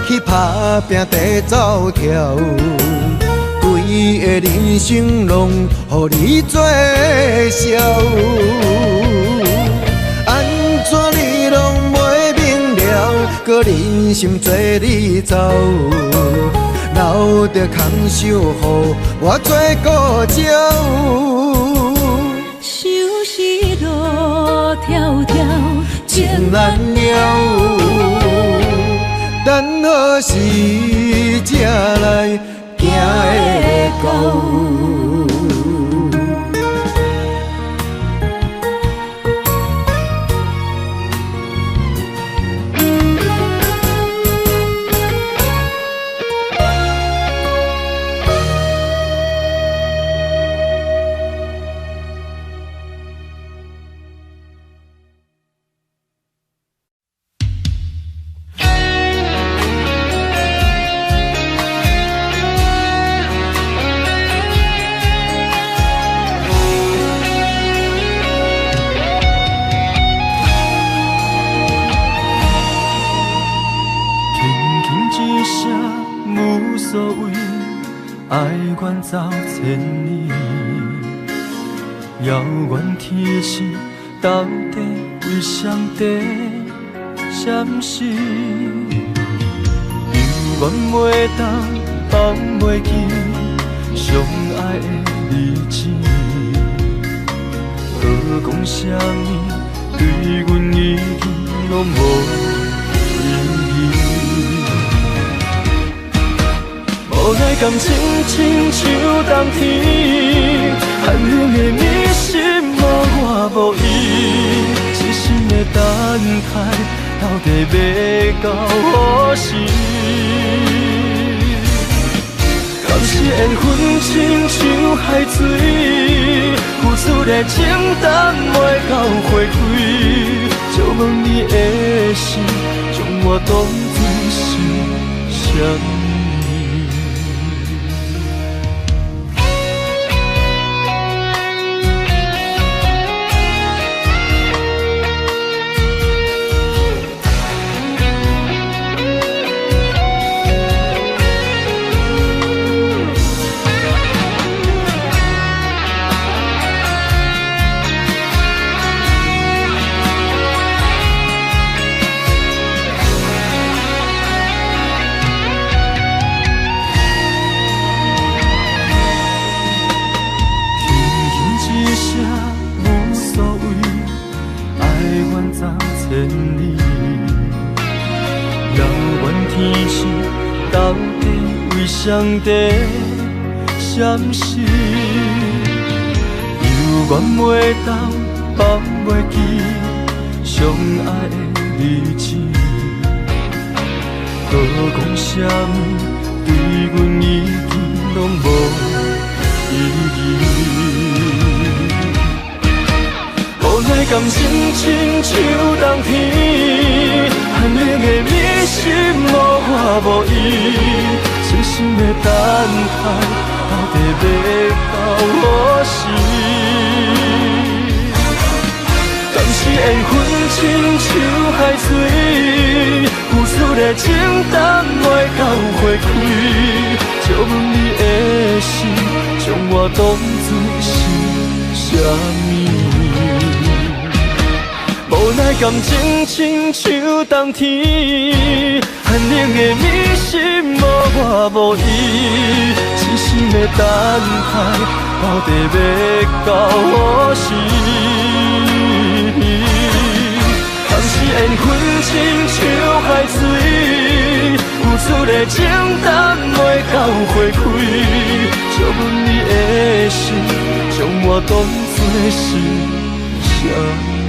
Speaker 4: 去打拼地走跳，规个人生拢予你做笑。安怎你拢袂明了，搁忍心做你走，留着空手予我做顾鸟。
Speaker 5: 想是路迢迢
Speaker 4: 情难了。等何时才来行会到？
Speaker 3: 走千里，遥远天星到底为上帝闪烁？犹原袂当放袂记相爱的日子，何讲啥物对阮已经拢无意义。无奈感情亲像冬天，寒冷的你心无我无伊，痴心的等待到底要到何时？敢是缘分亲像海水，付出的情淡袂到花开，借问你的心，将我当作是啥物？上帝闪烁，犹原袂当放袂记相爱的日子，何讲啥物对阮已经拢无意义。无奈感情亲像冬天，寒冷的你心无我无伊。痴心的等待，到底要到何时？敢是缘分亲像海水，付出的情淡袂到花开，借问你的心，将我当作是啥物？无奈感情亲像冬天，寒冷的你心无我无伊，痴心的等待，到底要到何时？敢是缘分亲像海水，付出的情淡袂到花开，惜阮你的心，将我当作是啥？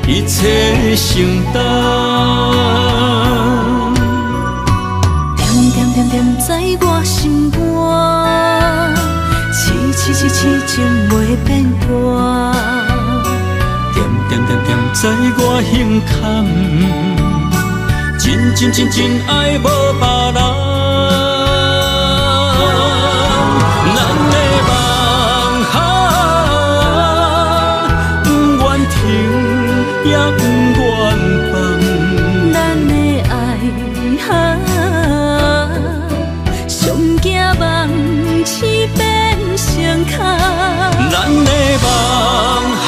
Speaker 3: 一切承担。
Speaker 1: 点点点点在我心肝，痴情袂变卦。
Speaker 3: 点点点点在我胸坎，真爱无别人。咱的梦想，不愿停，也不愿放。
Speaker 1: 咱的爱上惊梦痴变成空。
Speaker 3: 咱的梦想，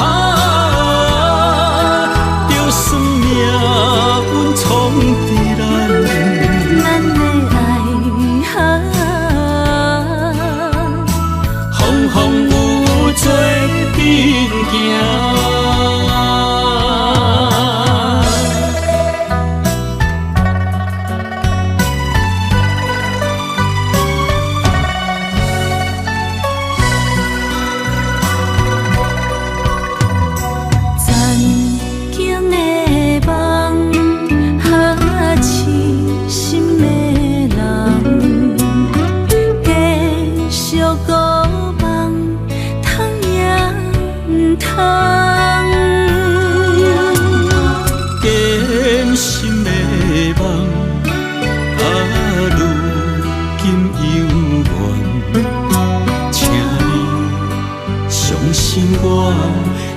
Speaker 3: 就算命运闯伫咱。
Speaker 1: 咱的爱
Speaker 3: 风风雨做阵行。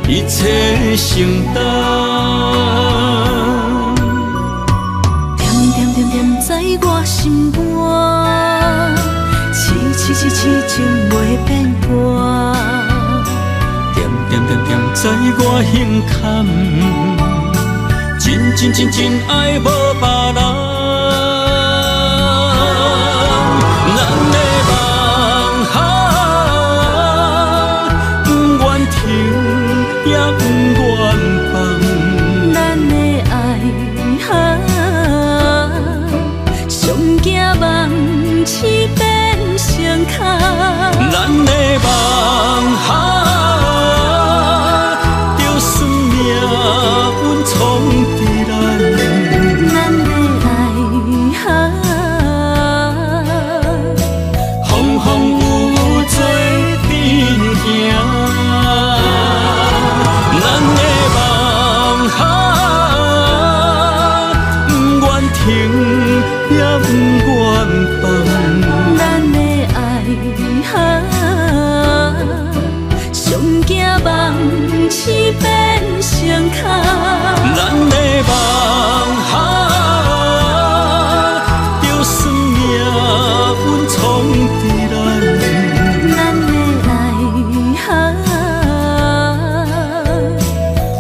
Speaker 3: 一切承担，
Speaker 1: 点点点点在我心肝，痴情袂变卦。
Speaker 3: 点点点点在我胸坎，真爱无别人。咱的梦想，不愿停，也不愿放。
Speaker 1: 咱的爱上惊梦痴变成空。
Speaker 3: 咱的梦想，就算命运闯伫咱。
Speaker 1: 咱的爱
Speaker 3: 风风雨雨做阵行。咱的梦想，不愿停，也不愿放。
Speaker 1: 咱的爱上惊梦痴变成空。
Speaker 3: 咱的梦想，就算命运闯伫咱。
Speaker 1: 咱的爱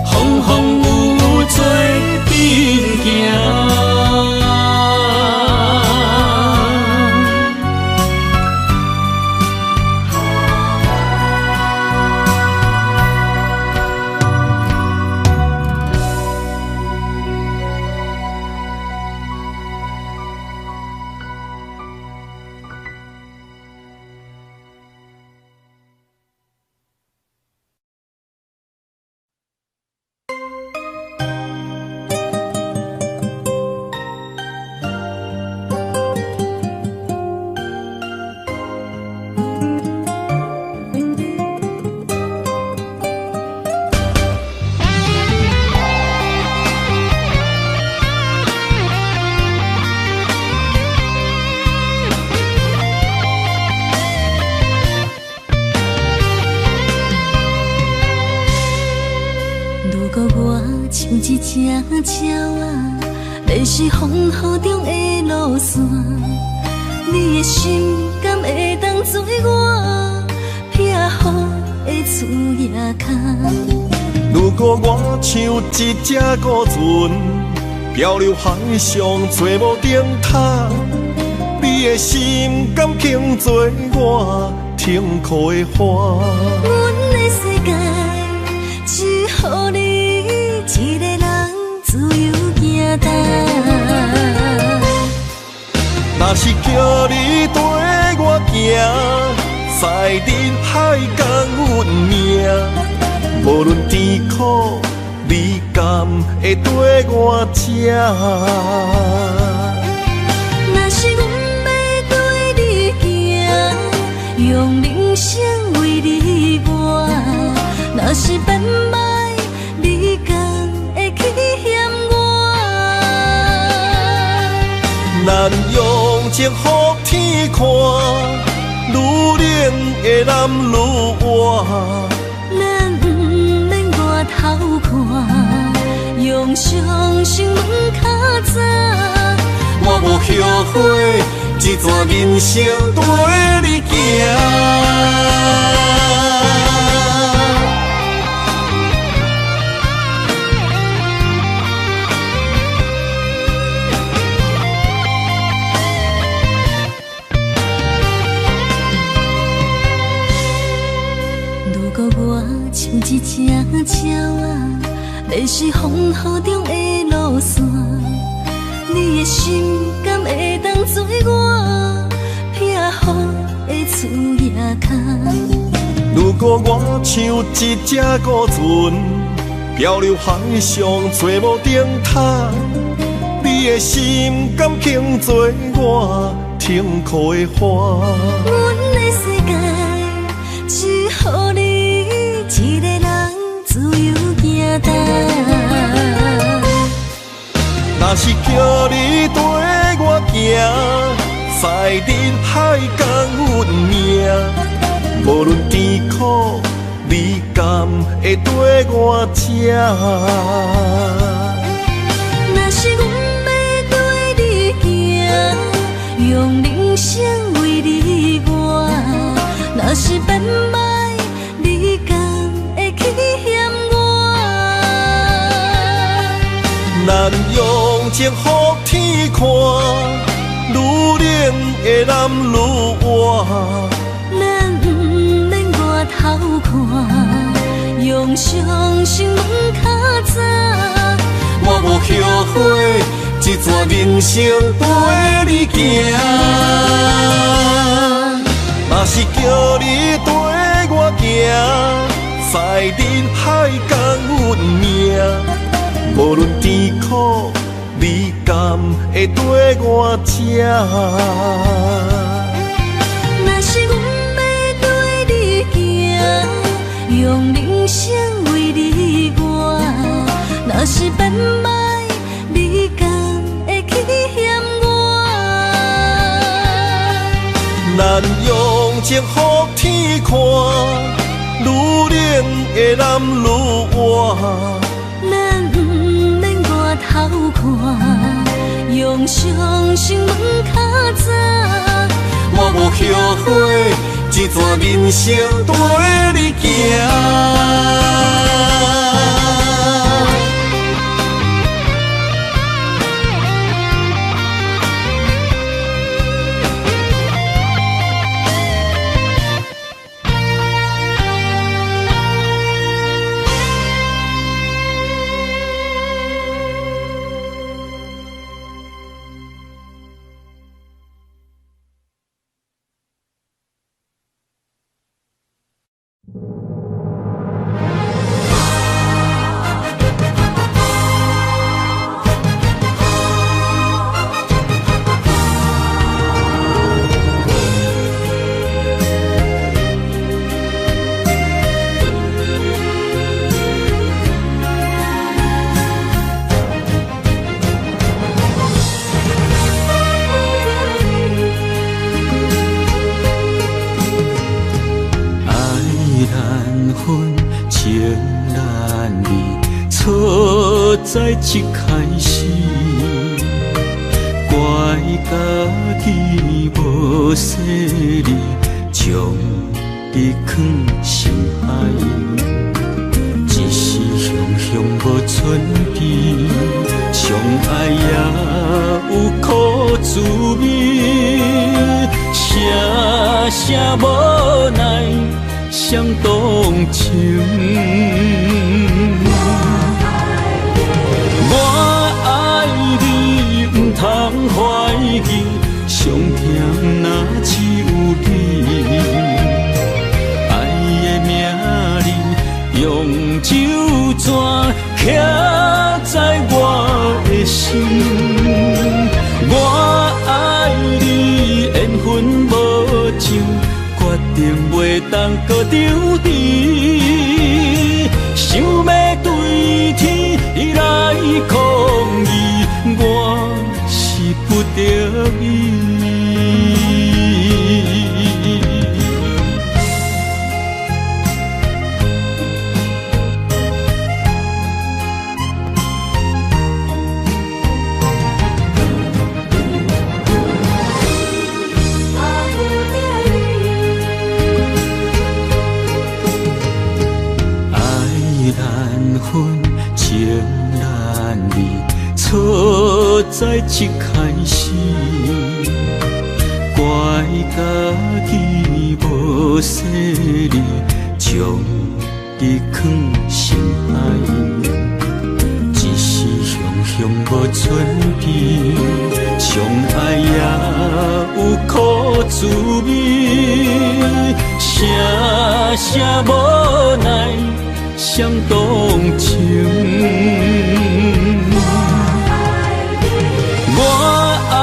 Speaker 3: 风风雨雨做阵行。
Speaker 1: 像一只鸟仔，迷失风雨中的路线。你的心敢会当做我撇雨的厝夜空？
Speaker 3: 如果我像一只孤船，漂流海上做无顶塔，你的心敢肯做我停靠的花？
Speaker 1: 阮的世界只予你一个人自由行踏。
Speaker 3: 若是叫你跟我行，在人海共运命，无论甜苦，你
Speaker 2: 甘会跟我吃？
Speaker 1: 若是阮要对你行，用人生为你活。若是变歹，你敢会去嫌我？
Speaker 2: 咱用情予天看，愈恋的男愈活。
Speaker 1: 咱不免外头看，用双心问较早。
Speaker 2: 我无后悔，这段人生跟你行。
Speaker 1: 如果我像一只鸟仔，迷失风雨中的路线，你的心敢会当做我撇雨的厝夜空？
Speaker 2: 如果我像一只孤船，漂流海上找无顶塔，你的心敢肯做我停靠的花？
Speaker 1: 阮的世界只予你一个人自由行动。
Speaker 2: 若是叫你跟我行，在人海共运命，无论甜苦，你甘会跟我吃？
Speaker 1: 若是阮要对你行，用人生为你活。若是变歹，你敢会去嫌我？
Speaker 2: 咱用情予天看，愈恋的男愈活。
Speaker 1: 咱不免外头看，用双心问较早。
Speaker 2: 我无后悔，这段人生跟你行。若是叫你跟我行，在人海共运命，无论甜苦，你甘会跟我吃？
Speaker 1: 若是阮要对你行，用人生为你活。若是变歹，你敢会去嫌我？
Speaker 2: 咱用情予天看，愈恋的男愈活。
Speaker 1: 咱不免外头看，用双心问较早。
Speaker 2: 我无后悔，这段人生跟你行。
Speaker 3: 在一开始，怪家己无细腻，将你放心海。一时雄雄无存边，相爱也有苦滋味，声声无奈伤动情。我爱你，不通怀疑，上甜若只有你。爱的名字用酒泉刻。心。我爱你，缘分无情，决定袂当搁丢弃。想要对天来抗议，我是不得已。情难离，错在一开始，怪家己无细腻，将你放心海，一时雄雄无存边，相爱也有苦滋味，声声无奈。想动情，我爱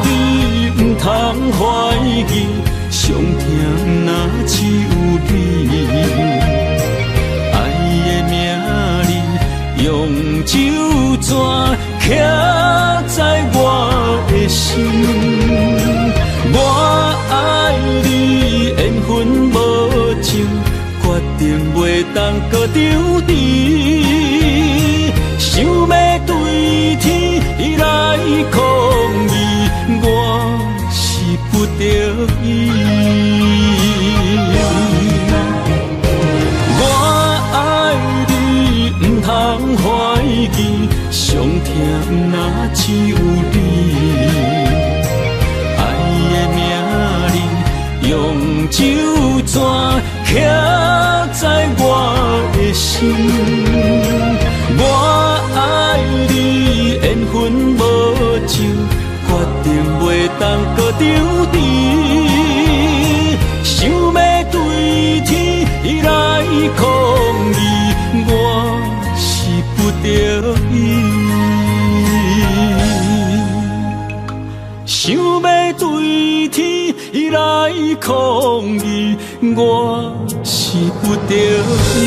Speaker 3: 你，不通怀疑，上疼若只有你。爱的名字用酒泉刻在我的心，我爱你，缘分无情。决定袂当搁丢弃，想要对天来抗议，我是不得已。我爱你，不通怀疑，上疼若只有你。爱的名字用酒泉刻在我的心，我爱你，缘分无情，决定袂当搁丢弃。想要对天来抗议，我是不得已。想要对天来抗议，我是不得已。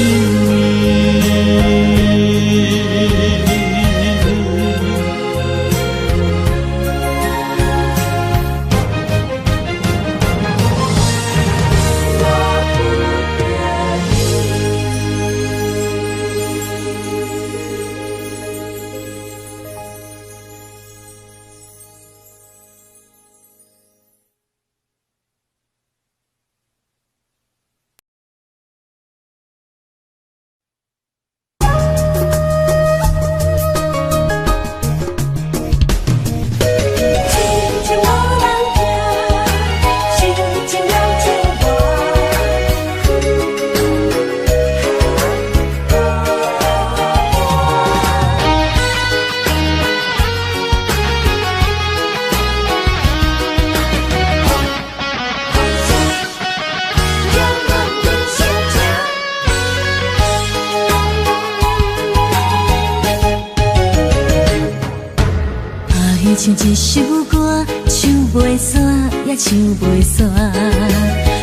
Speaker 1: 唱一首歌，唱袂煞也唱袂煞；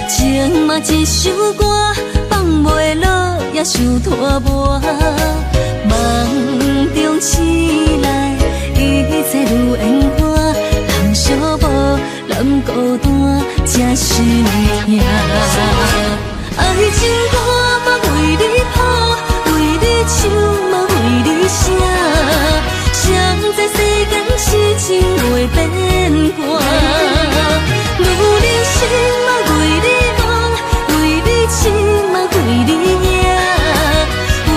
Speaker 1: 情嘛一首歌，放袂落也想拖磨。梦中醒来，一切如烟花，人寂寞，人孤单，才是命。爱情歌嘛为你谱，为你唱嘛为你写。谁知世间痴情袂变卦，女人心嘛为你梦，为你痴嘛为你影，为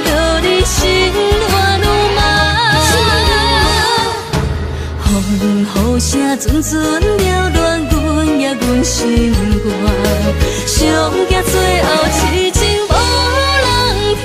Speaker 1: 着你心乱如麻。雨声阵阵缭乱阮也阮心肝，上惊最后痴情无人听。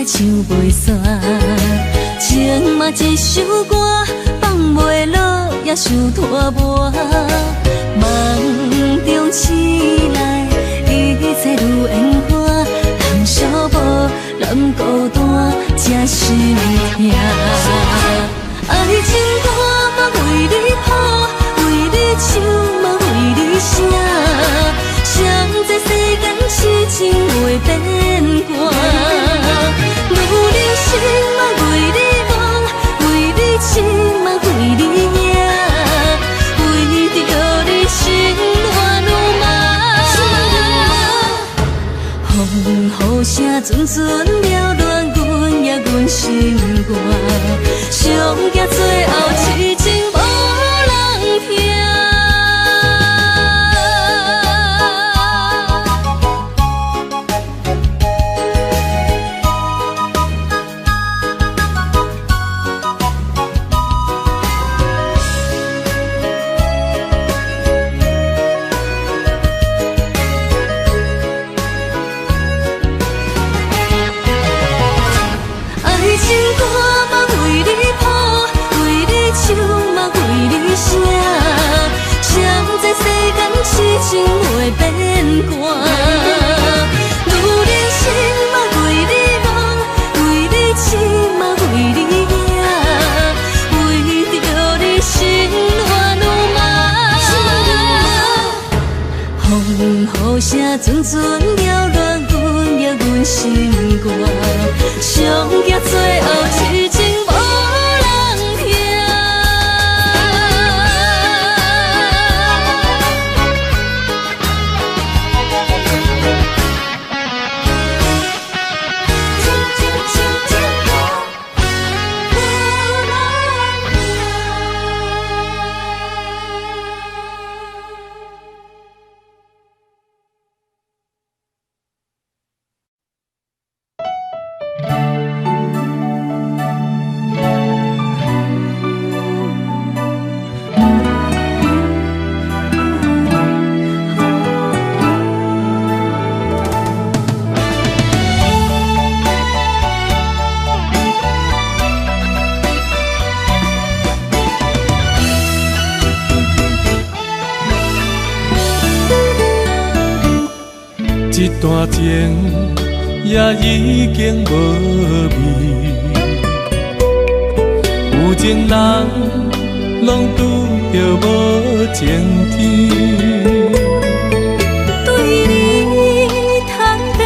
Speaker 1: 唱袂煞，情嘛一首歌，放袂落也想拖磨。梦中醒来，一切如烟花，人寂寞，人孤单，才心痛。爱情歌嘛为你谱，为你唱嘛为你写，谁知世间痴情袂变卦。女人心嘛为你梦，为你痴嘛为你影，为着你心乱如麻。风雨声阵阵缭乱，阮也阮心肝，上惊最后痴情无人听。情袂变卦，女人心嘛为你梦，为你痴嘛为你影，为着你心乱如麻。风雨声阵阵缭乱，阮也阮心肝，上惊最后痴情无人听。
Speaker 3: 一段情也已经无味，有情人拢拄着无情天。
Speaker 1: 对你坦白，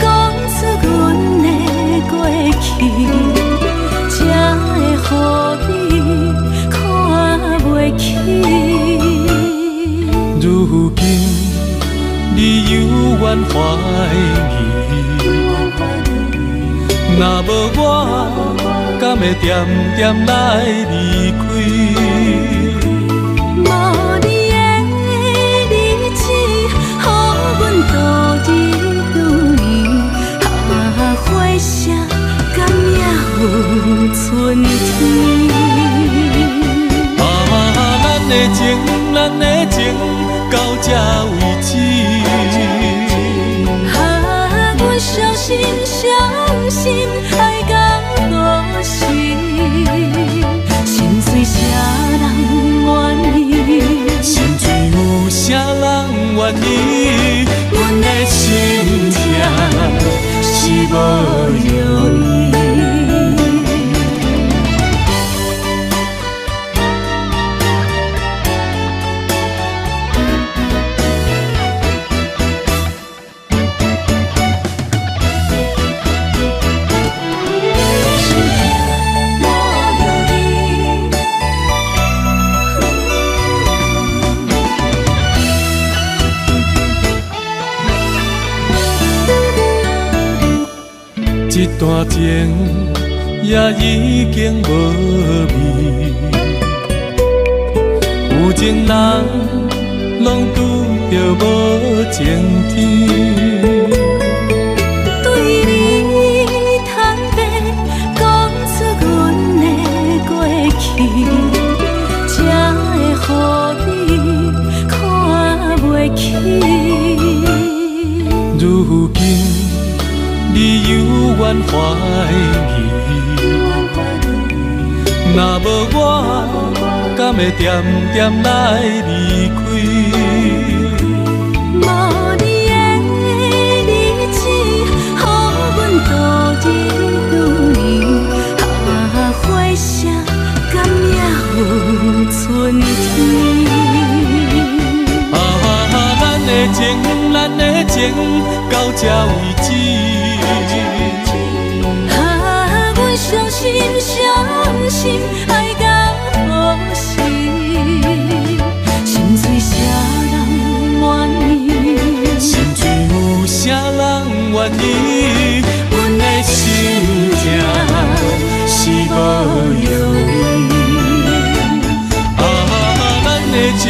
Speaker 1: 讲出阮的过去，才会予你看袂起。
Speaker 3: 如今你犹原怀疑，若无我，敢会点点来离开？
Speaker 1: 无你的日子，予阮度日如年，花谢敢也有春天。
Speaker 3: 咱的情，咱的情，到这为止。
Speaker 1: 阮相信，相信爱到何时？心碎啥人愿意？
Speaker 3: 心碎有啥人愿意？阮的心痛是无容易。一段情也已经无味，有情人拢拄着无情天。
Speaker 1: 对你坦白，讲出阮的过去，才会予你看袂起。
Speaker 3: 如今你犹原怀疑。若无我，敢会点点来离开？
Speaker 1: 无你的日子，予阮度日如年。花谢敢也有春天？
Speaker 3: 咱的情，咱的情，到这为止。
Speaker 1: 阮伤心，伤心，爱到何时？心碎啥人愿意？
Speaker 3: 心碎有啥人愿意？阮的心痛是无容易。咱的情，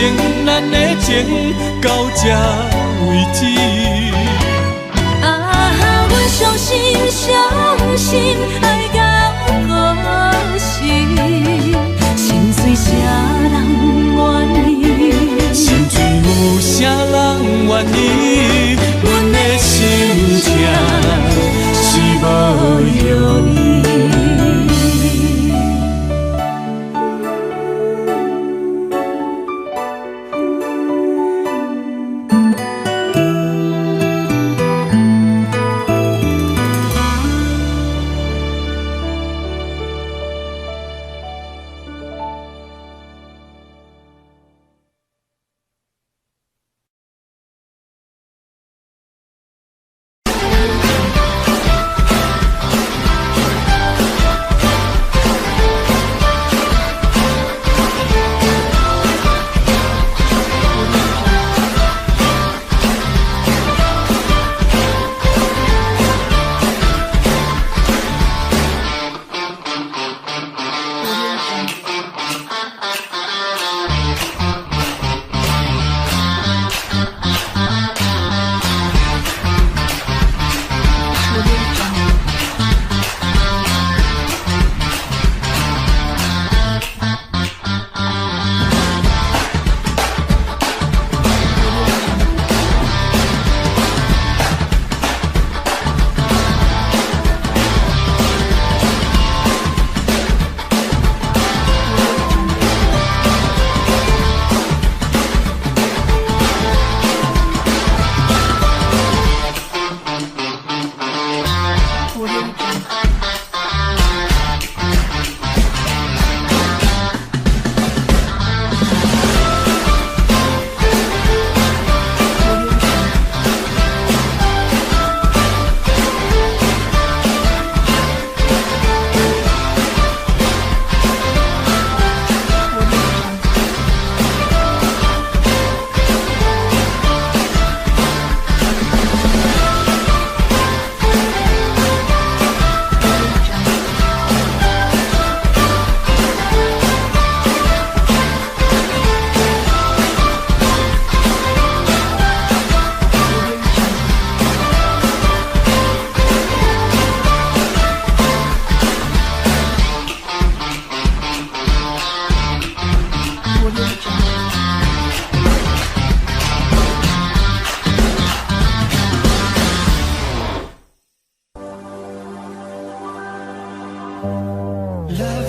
Speaker 3: 咱的情，到这为止。
Speaker 1: 阮伤心，伤心，爱到何时？心碎啥人愿意？
Speaker 3: 心碎有啥人愿意？阮的心痛是无容易。
Speaker 6: Love